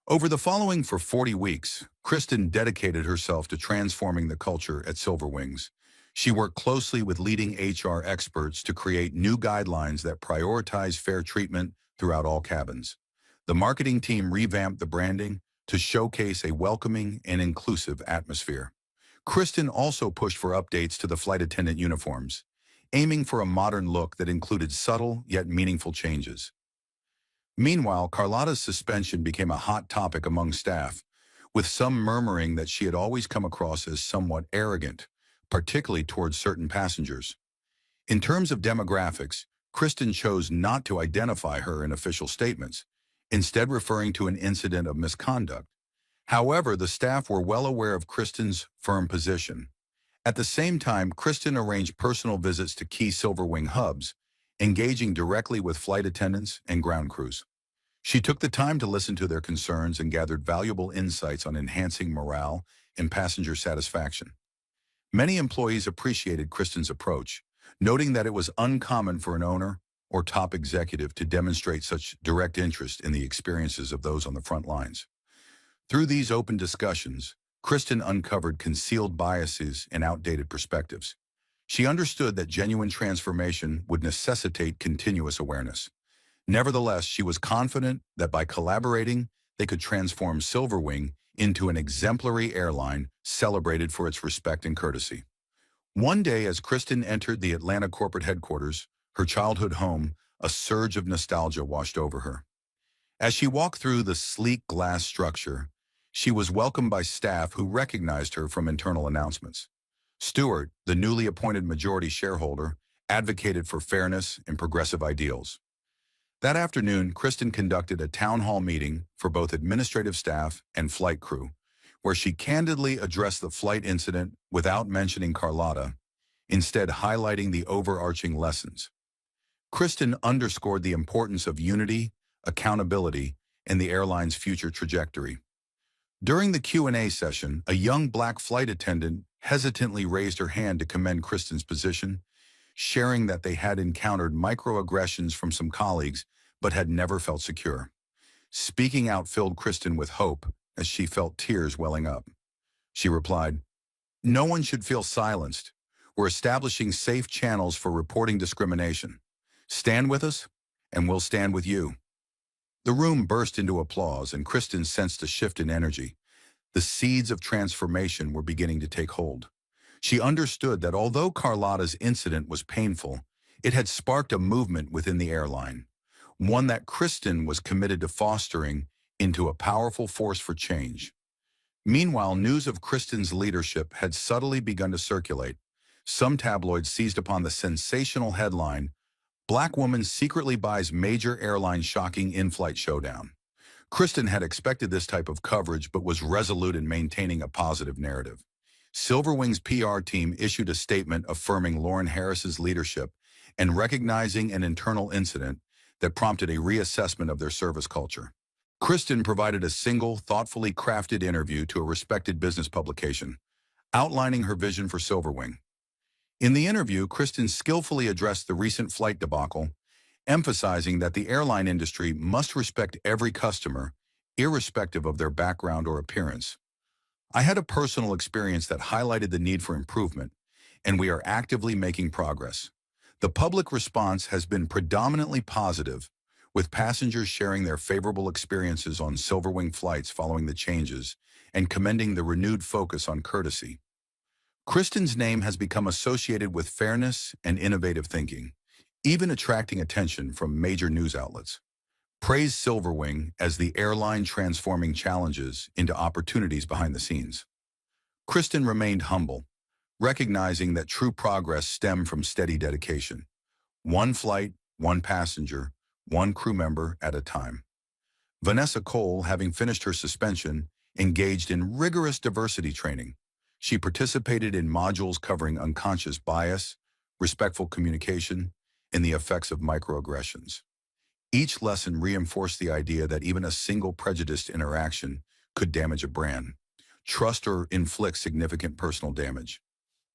Over the following 40 weeks, Kristen dedicated herself to transforming the culture at Silverwings. She worked closely with leading HR experts to create new guidelines that prioritize fair treatment throughout all cabins. The marketing team revamped the branding to showcase a welcoming and inclusive atmosphere. Kristen also pushed for updates to the flight attendant uniforms, aiming for a modern look that included subtle yet meaningful changes. Meanwhile, Carlotta's suspension became a hot topic among staff, with some murmuring that she had always come across as somewhat arrogant, particularly towards certain passengers. In terms of demographics, Kristen chose not to identify her in official statements, instead referring to an incident of misconduct. However, the staff were well aware of Kristen's firm position. At the same time, Kristen arranged personal visits to key Silverwing hubs, engaging directly with flight attendants and ground crews. She took the time to listen to their concerns and gathered valuable insights on enhancing morale and passenger satisfaction. Many employees appreciated Kristen's approach, noting that it was uncommon for an owner or top executive to demonstrate such direct interest in the experiences of those on the front lines. Through these open discussions, Kristen uncovered concealed biases and outdated perspectives. She understood that genuine transformation would necessitate continuous awareness. Nevertheless, she was confident that by collaborating, they could transform Silverwing into an exemplary airline celebrated for its respect and courtesy. One day, as Kristen entered the Atlanta corporate headquarters, her childhood home, a surge of nostalgia washed over her. As she walked through the sleek glass structure, she was welcomed by staff who recognized her from internal announcements. Stewart, the newly appointed majority shareholder, advocated for fairness and progressive ideals. That afternoon, Kristen conducted a town hall meeting for both administrative staff and flight crew, where she candidly addressed the flight incident without mentioning Carlotta, instead highlighting the overarching lessons. Kristen underscored the importance of unity, accountability, and the airline's future trajectory. During the Q&A session, a young black flight attendant hesitantly raised her hand to commend Kristen's position, sharing that they had encountered microaggressions from some colleagues but had never felt secure. Speaking out filled Kristen with hope as she felt tears welling up. She replied, "No one should feel silenced. We're establishing safe channels for reporting discrimination. Stand with us, and we'll stand with you." The room burst into applause, and Kristen sensed a shift in energy. The seeds of transformation were beginning to take hold. She understood that although Carlotta's incident was painful, It had sparked a movement within the airline, one that Kristen was committed to fostering into a powerful force for change. Meanwhile, news of Kristen's leadership had subtly begun to circulate. Some tabloids seized upon the sensational headline, "Black Woman Secretly Buys Major Airline Shocking In-Flight Showdown." Kristen had expected this type of coverage but was resolute in maintaining a positive narrative. Silverwing's PR team issued a statement affirming Lauren Harris's leadership and recognizing an internal incident that prompted a reassessment of their service culture. Kristen provided a single, thoughtfully crafted interview to a respected business publication, outlining her vision for Silverwing. In the interview, Kristen skillfully addressed the recent flight debacle, emphasizing that the airline industry must respect every customer, irrespective of their background or appearance. "I had a personal experience that highlighted the need for improvement, and we are actively making progress. The public response has been predominantly positive, with passengers sharing their favorable experiences on Silverwing flights following the changes and commending the renewed focus on courtesy." Kristen's name has become associated with fairness and innovative thinking, even attracting attention from major news outlets. Praise Silverwing as the airline transforming challenges into opportunities behind the scenes. Kristen remained humble, recognizing that true progress stemmed from steady dedication. One flight, one passenger, one crew member at a time. Vanessa Cole, having finished her suspension, engaged in rigorous diversity training. She participated in modules covering unconscious bias, respectful communication, and the effects of microaggressions. Each lesson reinforced the idea that even a single prejudiced interaction could damage a brand, trust, or inflict significant personal damage.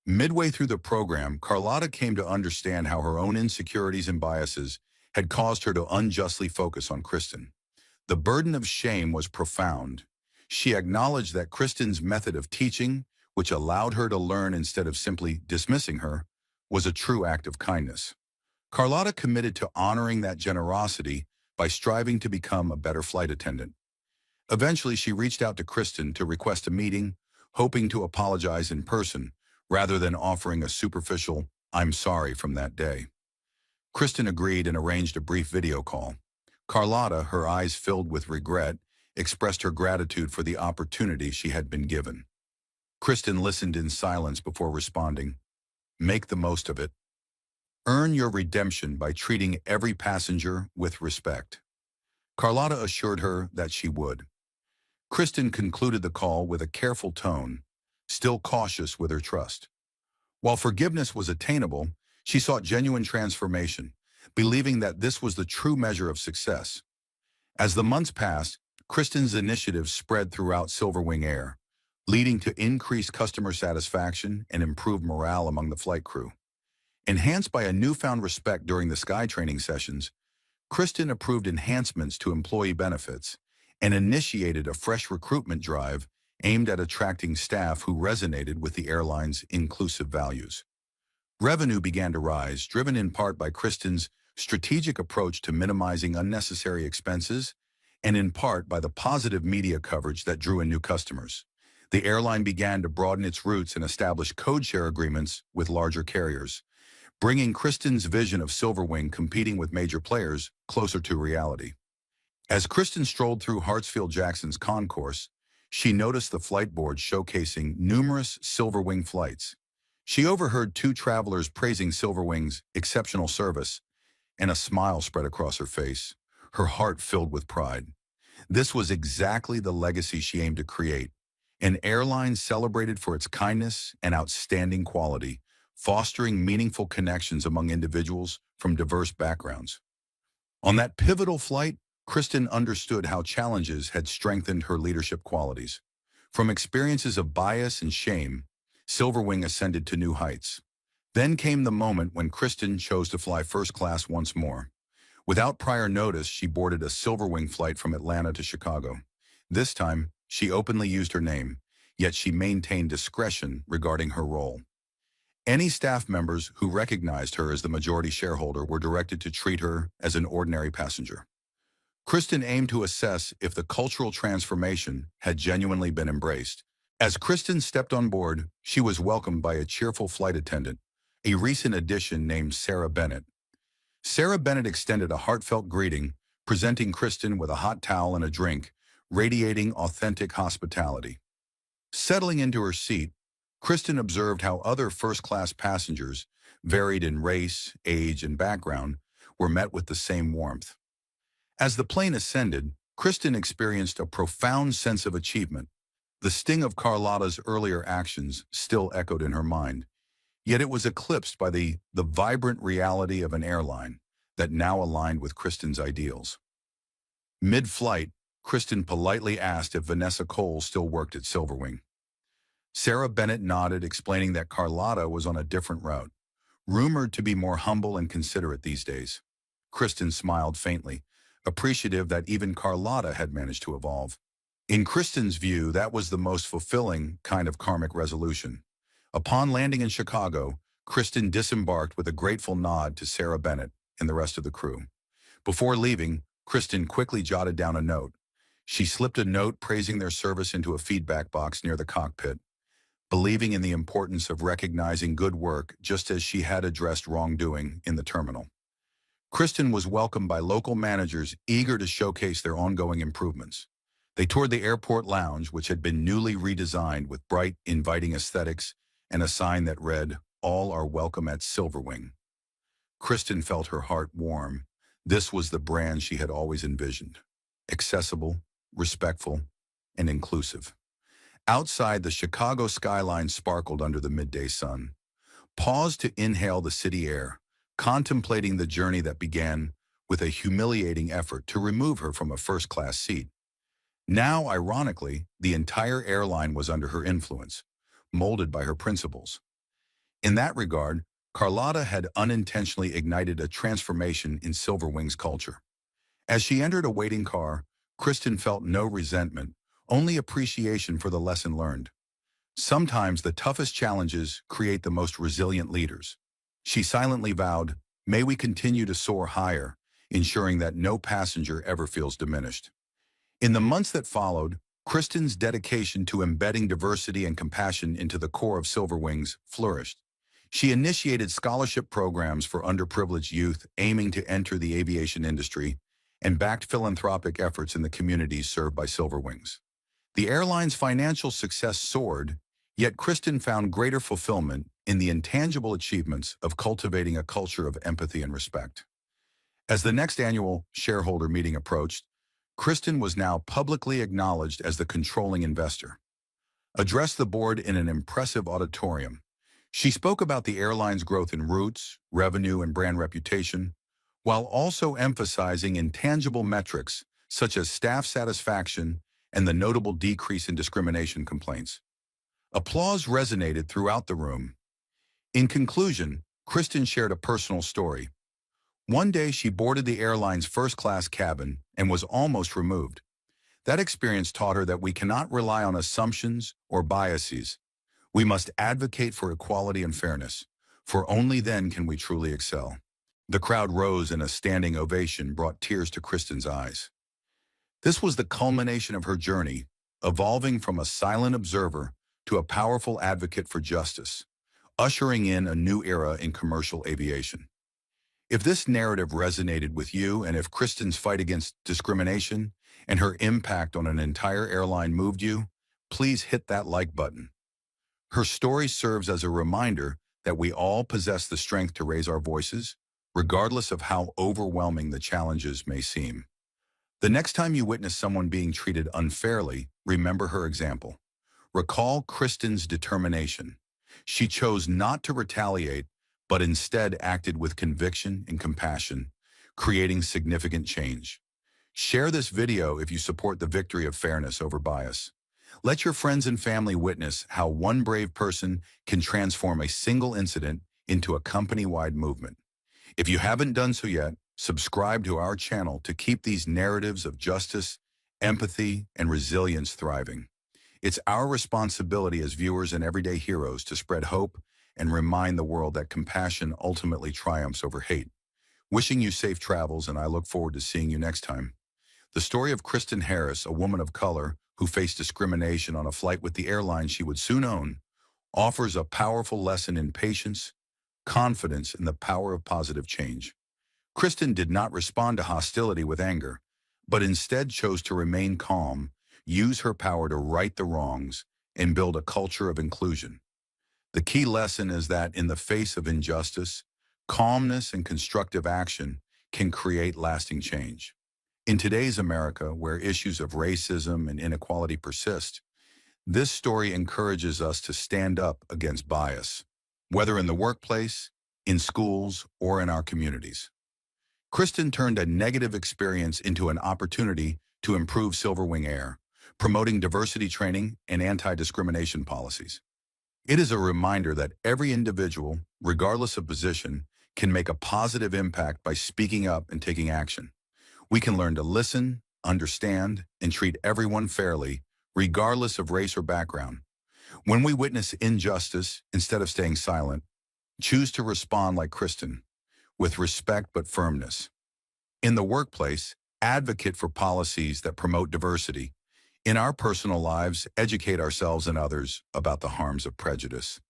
Midway through the program, Carlotta came to understand how her own insecurities and biases had caused her to unjustly focus on Kristen. The burden of shame was profound. She acknowledged that Kristen's method of teaching, which allowed her to learn instead of simply dismissing her, was a true act of kindness. Carlotta committed to honoring that generosity by striving to become a better flight attendant. Eventually, she reached out to Kristen to request a meeting, hoping to apologize in person, rather than offering a superficial "I'm sorry" from that day. Kristen agreed and arranged a brief video call. Carlotta, her eyes filled with regret, expressed her gratitude for the opportunity she had been given. Kristen listened in silence before responding, "Make the most of it. Earn your redemption by treating every passenger with respect." Carlotta assured her that she would. Kristen concluded the call with a careful tone, still cautious with her trust. While forgiveness was attainable, she sought genuine transformation, believing that this was the true measure of success. As the months passed, Kristen's initiatives spread throughout Silverwing Air, leading to increased customer satisfaction and improved morale among the flight crew. Enhanced by a newfound respect during the sky training sessions, Kristen approved enhancements to employee benefits and initiated a fresh recruitment drive aimed at attracting staff who resonated with the airline's inclusive values. Revenue began to rise, driven in part by Kristen's strategic approach to minimizing unnecessary expenses and in part by the positive media coverage that drew in new customers. The airline began to broaden its routes and establish code-share agreements with larger carriers, bringing Kristen's vision of Silverwing competing with major players closer to reality. As Kristen strolled through Hartsfield-Jackson's concourse, she noticed the flight board showcasing numerous Silverwing flights. She overheard two travelers praising Silverwing's exceptional service, and a smile spread across her face, her heart filled with pride. This was exactly the legacy she aimed to create, an airline celebrated for its kindness and outstanding quality, fostering meaningful connections among individuals from diverse backgrounds. On that pivotal flight, Kristen understood how challenges had strengthened her leadership qualities. From experiences of bias and shame, Silverwing ascended to new heights. Then came the moment when Kristen chose to fly first class once more. Without prior notice, she boarded a Silverwing flight from Atlanta to Chicago. This time, she openly used her name, yet she maintained discretion regarding her role. Any staff members who recognized her as the majority shareholder were directed to treat her as an ordinary passenger. Kristen aimed to assess if the cultural transformation had genuinely been embraced. As Kristen stepped on board, she was welcomed by a cheerful flight attendant, a recent addition named Sarah Bennett. Sarah Bennett extended a heartfelt greeting, presenting Kristen with a hot towel and a drink, radiating authentic hospitality. Settling into her seat, Kristen observed how other first-class passengers, varied in race, age, and background, were met with the same warmth. As the plane ascended, Kristen experienced a profound sense of achievement. The sting of Carlotta's earlier actions still echoed in her mind, yet it was eclipsed by the vibrant reality of an airline that now aligned with Kristen's ideals. Mid-flight, Kristen politely asked if Vanessa Cole still worked at Silverwing. Sarah Bennett nodded, explaining that Carlotta was on a different route, rumored to be more humble and considerate these days. Kristen smiled faintly, appreciative that even Carlotta had managed to evolve. In Kristen's view, that was the most fulfilling kind of karmic resolution. Upon landing in Chicago, Kristen disembarked with a grateful nod to Sarah Bennett and the rest of the crew. Before leaving, Kristen quickly jotted down a note. She slipped a note praising their service into a feedback box near the cockpit, believing in the importance of recognizing good work just as she had addressed wrongdoing in the terminal. Kristen was welcomed by local managers eager to showcase their ongoing improvements. They toured the airport lounge, which had been newly redesigned with bright, inviting aesthetics and a sign that read, "All are welcome at Silverwing." Kristen felt her heart warm. This was the brand she had always envisioned: accessible, respectful, and inclusive. Outside, the Chicago skyline sparkled under the midday sun. Paused to inhale the city air, contemplating the journey that began with a humiliating effort to remove her from a first-class seat. Now, ironically, the entire airline was under her influence, molded by her principles. In that regard, Carlotta had unintentionally ignited a transformation in Silverwing's culture. As she entered a waiting car, Kristen felt no resentment, only appreciation for the lesson learned. Sometimes the toughest challenges create the most resilient leaders. She silently vowed, "May we continue to soar higher, ensuring that no passenger ever feels diminished." In the months that followed, Kristen's dedication to embedding diversity and compassion into the core of Silverwings flourished. She initiated scholarship programs for underprivileged youth aiming to enter the aviation industry and backed philanthropic efforts in the communities served by Silverwings. The airline's financial success soared, yet Kristen found greater fulfillment in the intangible achievements of cultivating a culture of empathy and respect. As the next annual shareholder meeting approached, Kristen was now publicly acknowledged as the controlling investor. Addressed the board in an impressive auditorium, she spoke about the airline's growth in routes, revenue, and brand reputation, while also emphasizing intangible metrics such as staff satisfaction and the notable decrease in discrimination complaints. Applause resonated throughout the room. In conclusion, Kristen shared a personal story. One day she boarded the airline's first-class cabin and was almost removed. That experience taught her that we cannot rely on assumptions or biases. We must advocate for equality and fairness, for only then can we truly excel. The crowd rose and a standing ovation brought tears to Kristen's eyes. This was the culmination of her journey, evolving from a silent observer to a powerful advocate for justice, ushering in a new era in commercial aviation. If this narrative resonated with you, and if Kristen's fight against discrimination and her impact on an entire airline moved you, please hit that like button. Her story serves as a reminder that we all possess the strength to raise our voices, regardless of how overwhelming the challenges may seem. The next time you witness someone being treated unfairly, remember her example. Recall Kristen's determination. She chose not to retaliate, but instead acted with conviction and compassion, creating significant change. Share this video if you support the victory of fairness over bias. Let your friends and family witness how one brave person can transform a single incident into a company-wide movement. If you haven't done so yet, subscribe to our channel to keep these narratives of justice, empathy, and resilience thriving. It's our responsibility as viewers and everyday heroes to spread hope and remind the world that compassion ultimately triumphs over hate. Wishing you safe travels, and I look forward to seeing you next time. The story of Kristen Harris, a woman of color who faced discrimination on a flight with the airline she would soon own, offers a powerful lesson in patience, confidence, and the power of positive change. Kristen did not respond to hostility with anger, but instead chose to remain calm, use her power to right the wrongs, and build a culture of inclusion. The key lesson is that in the face of injustice, calmness and constructive action can create lasting change. In today's America, where issues of racism and inequality persist, this story encourages us to stand up against bias, whether in the workplace, in schools, or in our communities. Kristen turned a negative experience into an opportunity to improve Silverwing Air, promoting diversity training and anti-discrimination policies. It is a reminder that every individual, regardless of position, can make a positive impact by speaking up and taking action. We can learn to listen, understand, and treat everyone fairly, regardless of race or background. When we witness injustice, instead of staying silent, choose to respond like Kristen, with respect but firmness. In the workplace, advocate for policies that promote diversity. In our personal lives, educate ourselves and others about the harms of prejudice.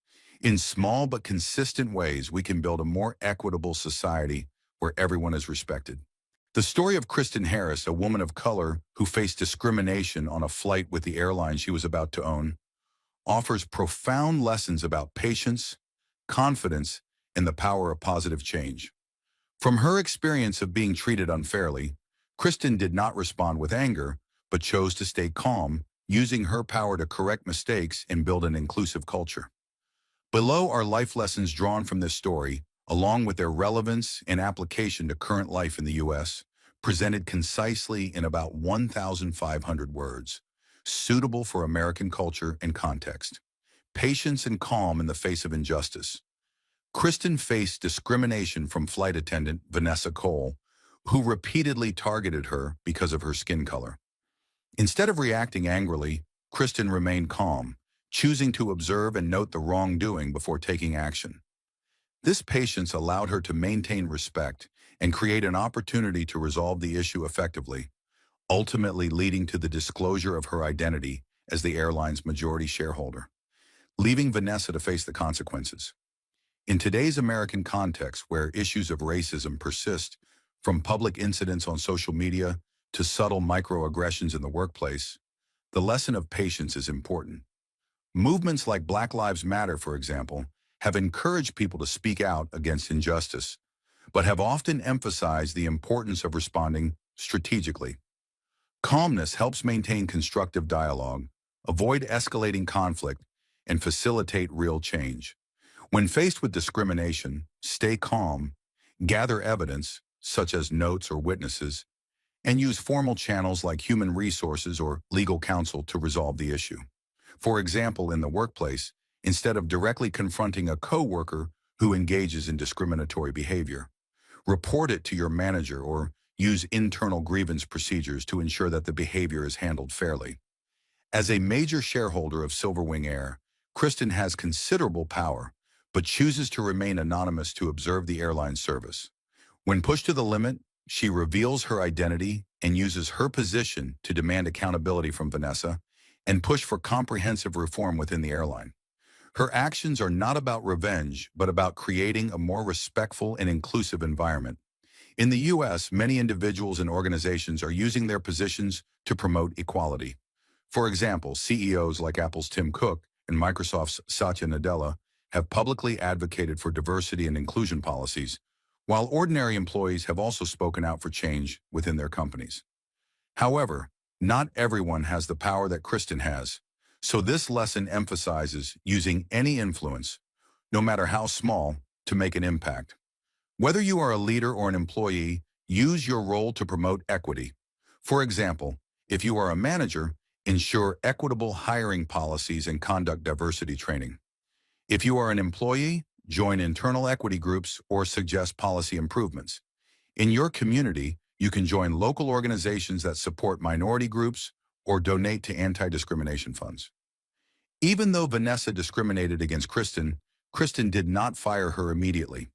In small but consistent ways, we can build a more equitable society where everyone is respected. The story of Kristen Harris, a woman of color who faced discrimination on a flight with the airline she was about to own, offers profound lessons about patience, confidence, and the power of positive change. From her experience of being treated unfairly, Kristen did not respond with anger, but chose to stay calm, using her power to correct mistakes and build an inclusive culture. Below are life lessons drawn from this story, along with their relevance and application to current life in the U.S., presented concisely in about 1,500 words, suitable for American culture and context. Patience and calm in the face of injustice. Kristen faced discrimination from flight attendant Vanessa Cole, who repeatedly targeted her because of her skin color. Instead of reacting angrily, Kristen remained calm, choosing to observe and note the wrongdoing before taking action. This patience allowed her to maintain respect and create an opportunity to resolve the issue effectively, ultimately leading to the disclosure of her identity as the airline's majority shareholder, leaving Vanessa to face the consequences. In today's American context, where issues of racism persist, from public incidents on social media to subtle microaggressions in the workplace, the lesson of patience is important. Movements like Black Lives Matter, for example, have encouraged people to speak out against injustice, but have often emphasized the importance of responding strategically. Calmness helps maintain constructive dialogue, avoid escalating conflict, and facilitate real change. When faced with discrimination, stay calm, gather evidence, such as notes or witnesses, and use formal channels like human resources or legal counsel to resolve the issue. For example, in the workplace, instead of directly confronting a coworker who engages in discriminatory behavior, report it to your manager or use internal grievance procedures to ensure that the behavior is handled fairly. As a major shareholder of Silverwing Air, Kristen has considerable power, but chooses to remain anonymous to observe the airline's service. When pushed to the limit, she reveals her identity and uses her position to demand accountability from Vanessa and push for comprehensive reform within the airline. Her actions are not about revenge, but about creating a more respectful and inclusive environment. In the U.S., many individuals and organizations are using their positions to promote equality. For example, CEOs like Apple's Tim Cook and Microsoft's Satya Nadella have publicly advocated for diversity and inclusion policies, while ordinary employees have also spoken out for change within their companies. However, not everyone has the power that Kristen has, so this lesson emphasizes using any influence, no matter how small, to make an impact. Whether you are a leader or an employee, use your role to promote equity. For example, if you are a manager, ensure equitable hiring policies and conduct diversity training. If you are an employee, join internal equity groups or suggest policy improvements. In your community, you can join local organizations that support minority groups or donate to anti-discrimination funds. Even though Vanessa discriminated against Kristen, Kristen did not fire her immediately.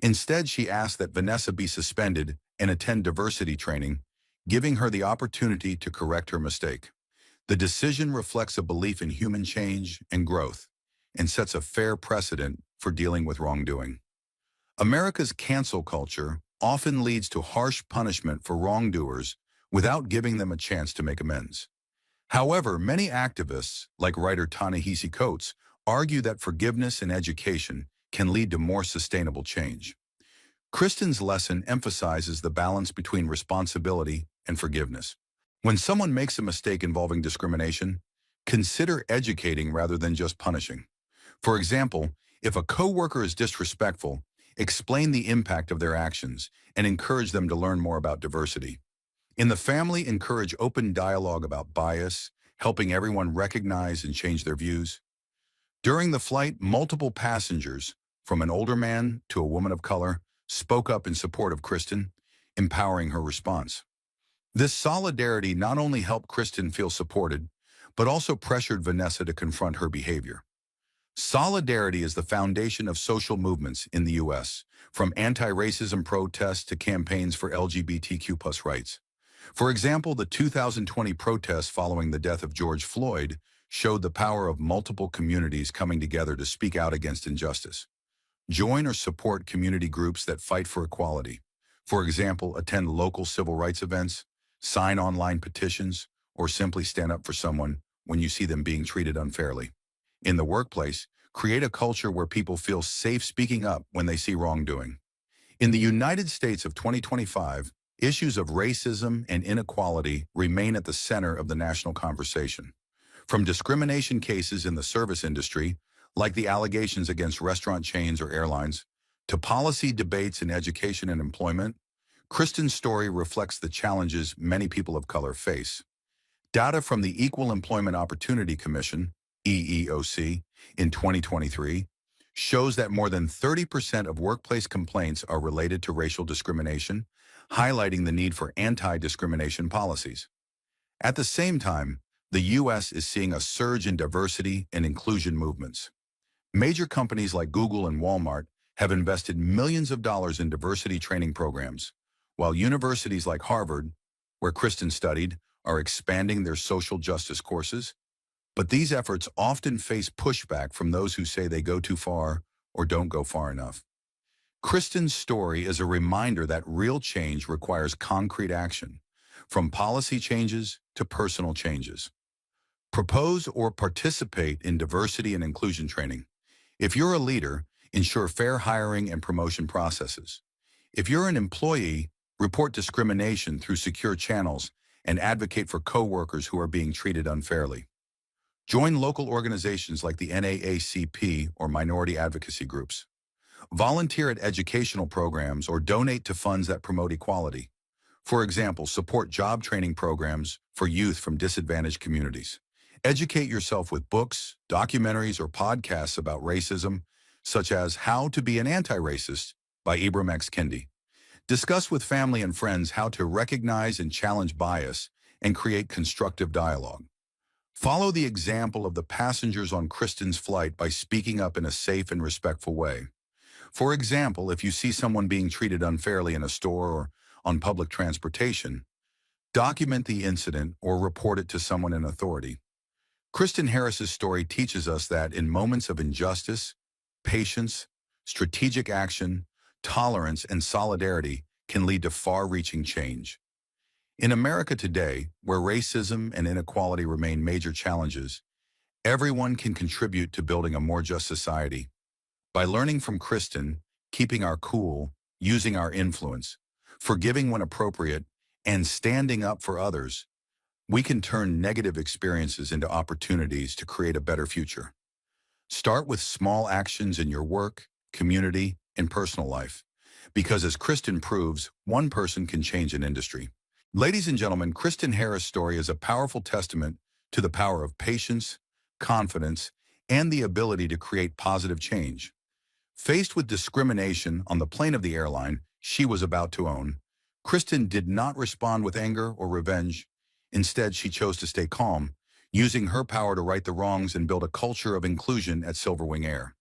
Instead, she asked that Vanessa be suspended and attend diversity training, giving her the opportunity to correct her mistake. The decision reflects a belief in human change and growth, and sets a fair precedent for dealing with wrongdoing. America's cancel culture, often leads to harsh punishment for wrongdoers without giving them a chance to make amends. However, many activists, like writer Ta-Nehisi Coates, argue that forgiveness and education can lead to more sustainable change. Kristen's lesson emphasizes the balance between responsibility and forgiveness. When someone makes a mistake involving discrimination, consider educating rather than just punishing. For example, if a coworker is disrespectful, explain the impact of their actions and encourage them to learn more about diversity. In the family, encourage open dialogue about bias, helping everyone recognize and change their views. During the flight, multiple passengers, from an older man to a woman of color, spoke up in support of Kristen, empowering her response. This solidarity not only helped Kristen feel supported, but also pressured Vanessa to confront her behavior. Solidarity is the foundation of social movements in the U.S., from anti-racism protests to campaigns for LGBTQ+ rights. For example, the 2020 protests following the death of George Floyd showed the power of multiple communities coming together to speak out against injustice. Join or support community groups that fight for equality. For example, attend local civil rights events, sign online petitions, or simply stand up for someone when you see them being treated unfairly. In the workplace, create a culture where people feel safe speaking up when they see wrongdoing. In the United States of 2025, issues of racism and inequality remain at the center of the national conversation. From discrimination cases in the service industry, like the allegations against restaurant chains or airlines, to policy debates in education and employment, Kristen's story reflects the challenges many people of color face. Data from the Equal Employment Opportunity Commission, EEOC, in 2023 shows that more than 30% of workplace complaints are related to racial discrimination, highlighting the need for anti-discrimination policies. At the same time, the U.S. is seeing a surge in diversity and inclusion movements. Major companies like Google and Walmart have invested millions of dollars in diversity training programs, while universities like Harvard, where Kristen studied, are expanding their social justice courses. But these efforts often face pushback from those who say they go too far or don't go far enough. Kristen's story is a reminder that real change requires concrete action, from policy changes to personal changes. Propose or participate in diversity and inclusion training. If you're a leader, ensure fair hiring and promotion processes. If you're an employee, report discrimination through secure channels and advocate for coworkers who are being treated unfairly. Join local organizations like the NAACP or minority advocacy groups. Volunteer at educational programs or donate to funds that promote equality. For example, support job training programs for youth from disadvantaged communities. Educate yourself with books, documentaries, or podcasts about racism, such as How to Be an Anti-Racist by Ibram X. Kendi. Discuss with family and friends how to recognize and challenge bias and create constructive dialogue. Follow the example of the passengers on Kristen's flight by speaking up in a safe and respectful way. For example, if you see someone being treated unfairly in a store or on public transportation, document the incident or report it to someone in authority. Kristen Harris's story teaches us that in moments of injustice, patience, strategic action, tolerance, and solidarity can lead to far-reaching change. In America today, where racism and inequality remain major challenges, everyone can contribute to building a more just society. By learning from Kristen, keeping our cool, using our influence, forgiving when appropriate, and standing up for others, we can turn negative experiences into opportunities to create a better future. Start with small actions in your work, community, and personal life, because as Kristen proves, one person can change an industry. Ladies and gentlemen, Kristen Harris' story is a powerful testament to the power of patience, confidence, and the ability to create positive change. Faced with discrimination on the plane of the airline she was about to own, Kristen did not respond with anger or revenge. Instead, she chose to stay calm, using her power to right the wrongs and build a culture of inclusion at Silverwing Air.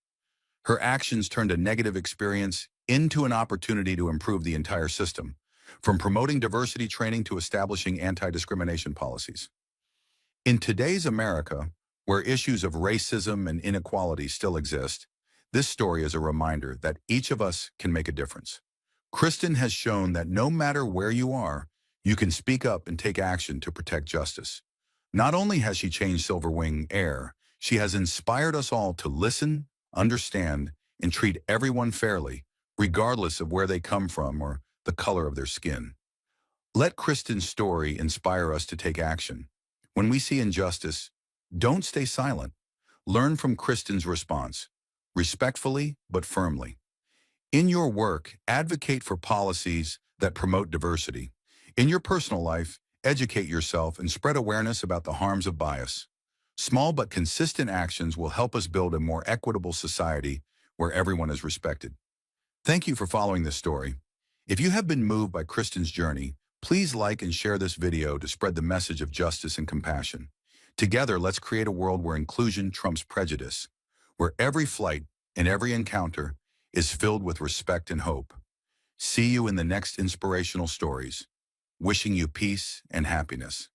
Her actions turned a negative experience into an opportunity to improve the entire system, from promoting diversity training to establishing anti-discrimination policies. In today's America, where issues of racism and inequality still exist, this story is a reminder that each of us can make a difference. Kristen has shown that no matter where you are, you can speak up and take action to protect justice. Not only has she changed Silverwing Air, she has inspired us all to listen, understand, and treat everyone fairly, regardless of where they come from or the color of their skin. Let Kristen's story inspire us to take action. When we see injustice, don't stay silent. Learn from Kristen's response, respectfully but firmly. In your work, advocate for policies that promote diversity. In your personal life, educate yourself and spread awareness about the harms of bias. Small but consistent actions will help us build a more equitable society where everyone is respected. Thank you for following this story. If you have been moved by Kristen's journey, please like and share this video to spread the message of justice and compassion. Together, let's create a world where inclusion trumps prejudice, where every flight and every encounter is filled with respect and hope. See you in the next inspirational stories. Wishing you peace and happiness.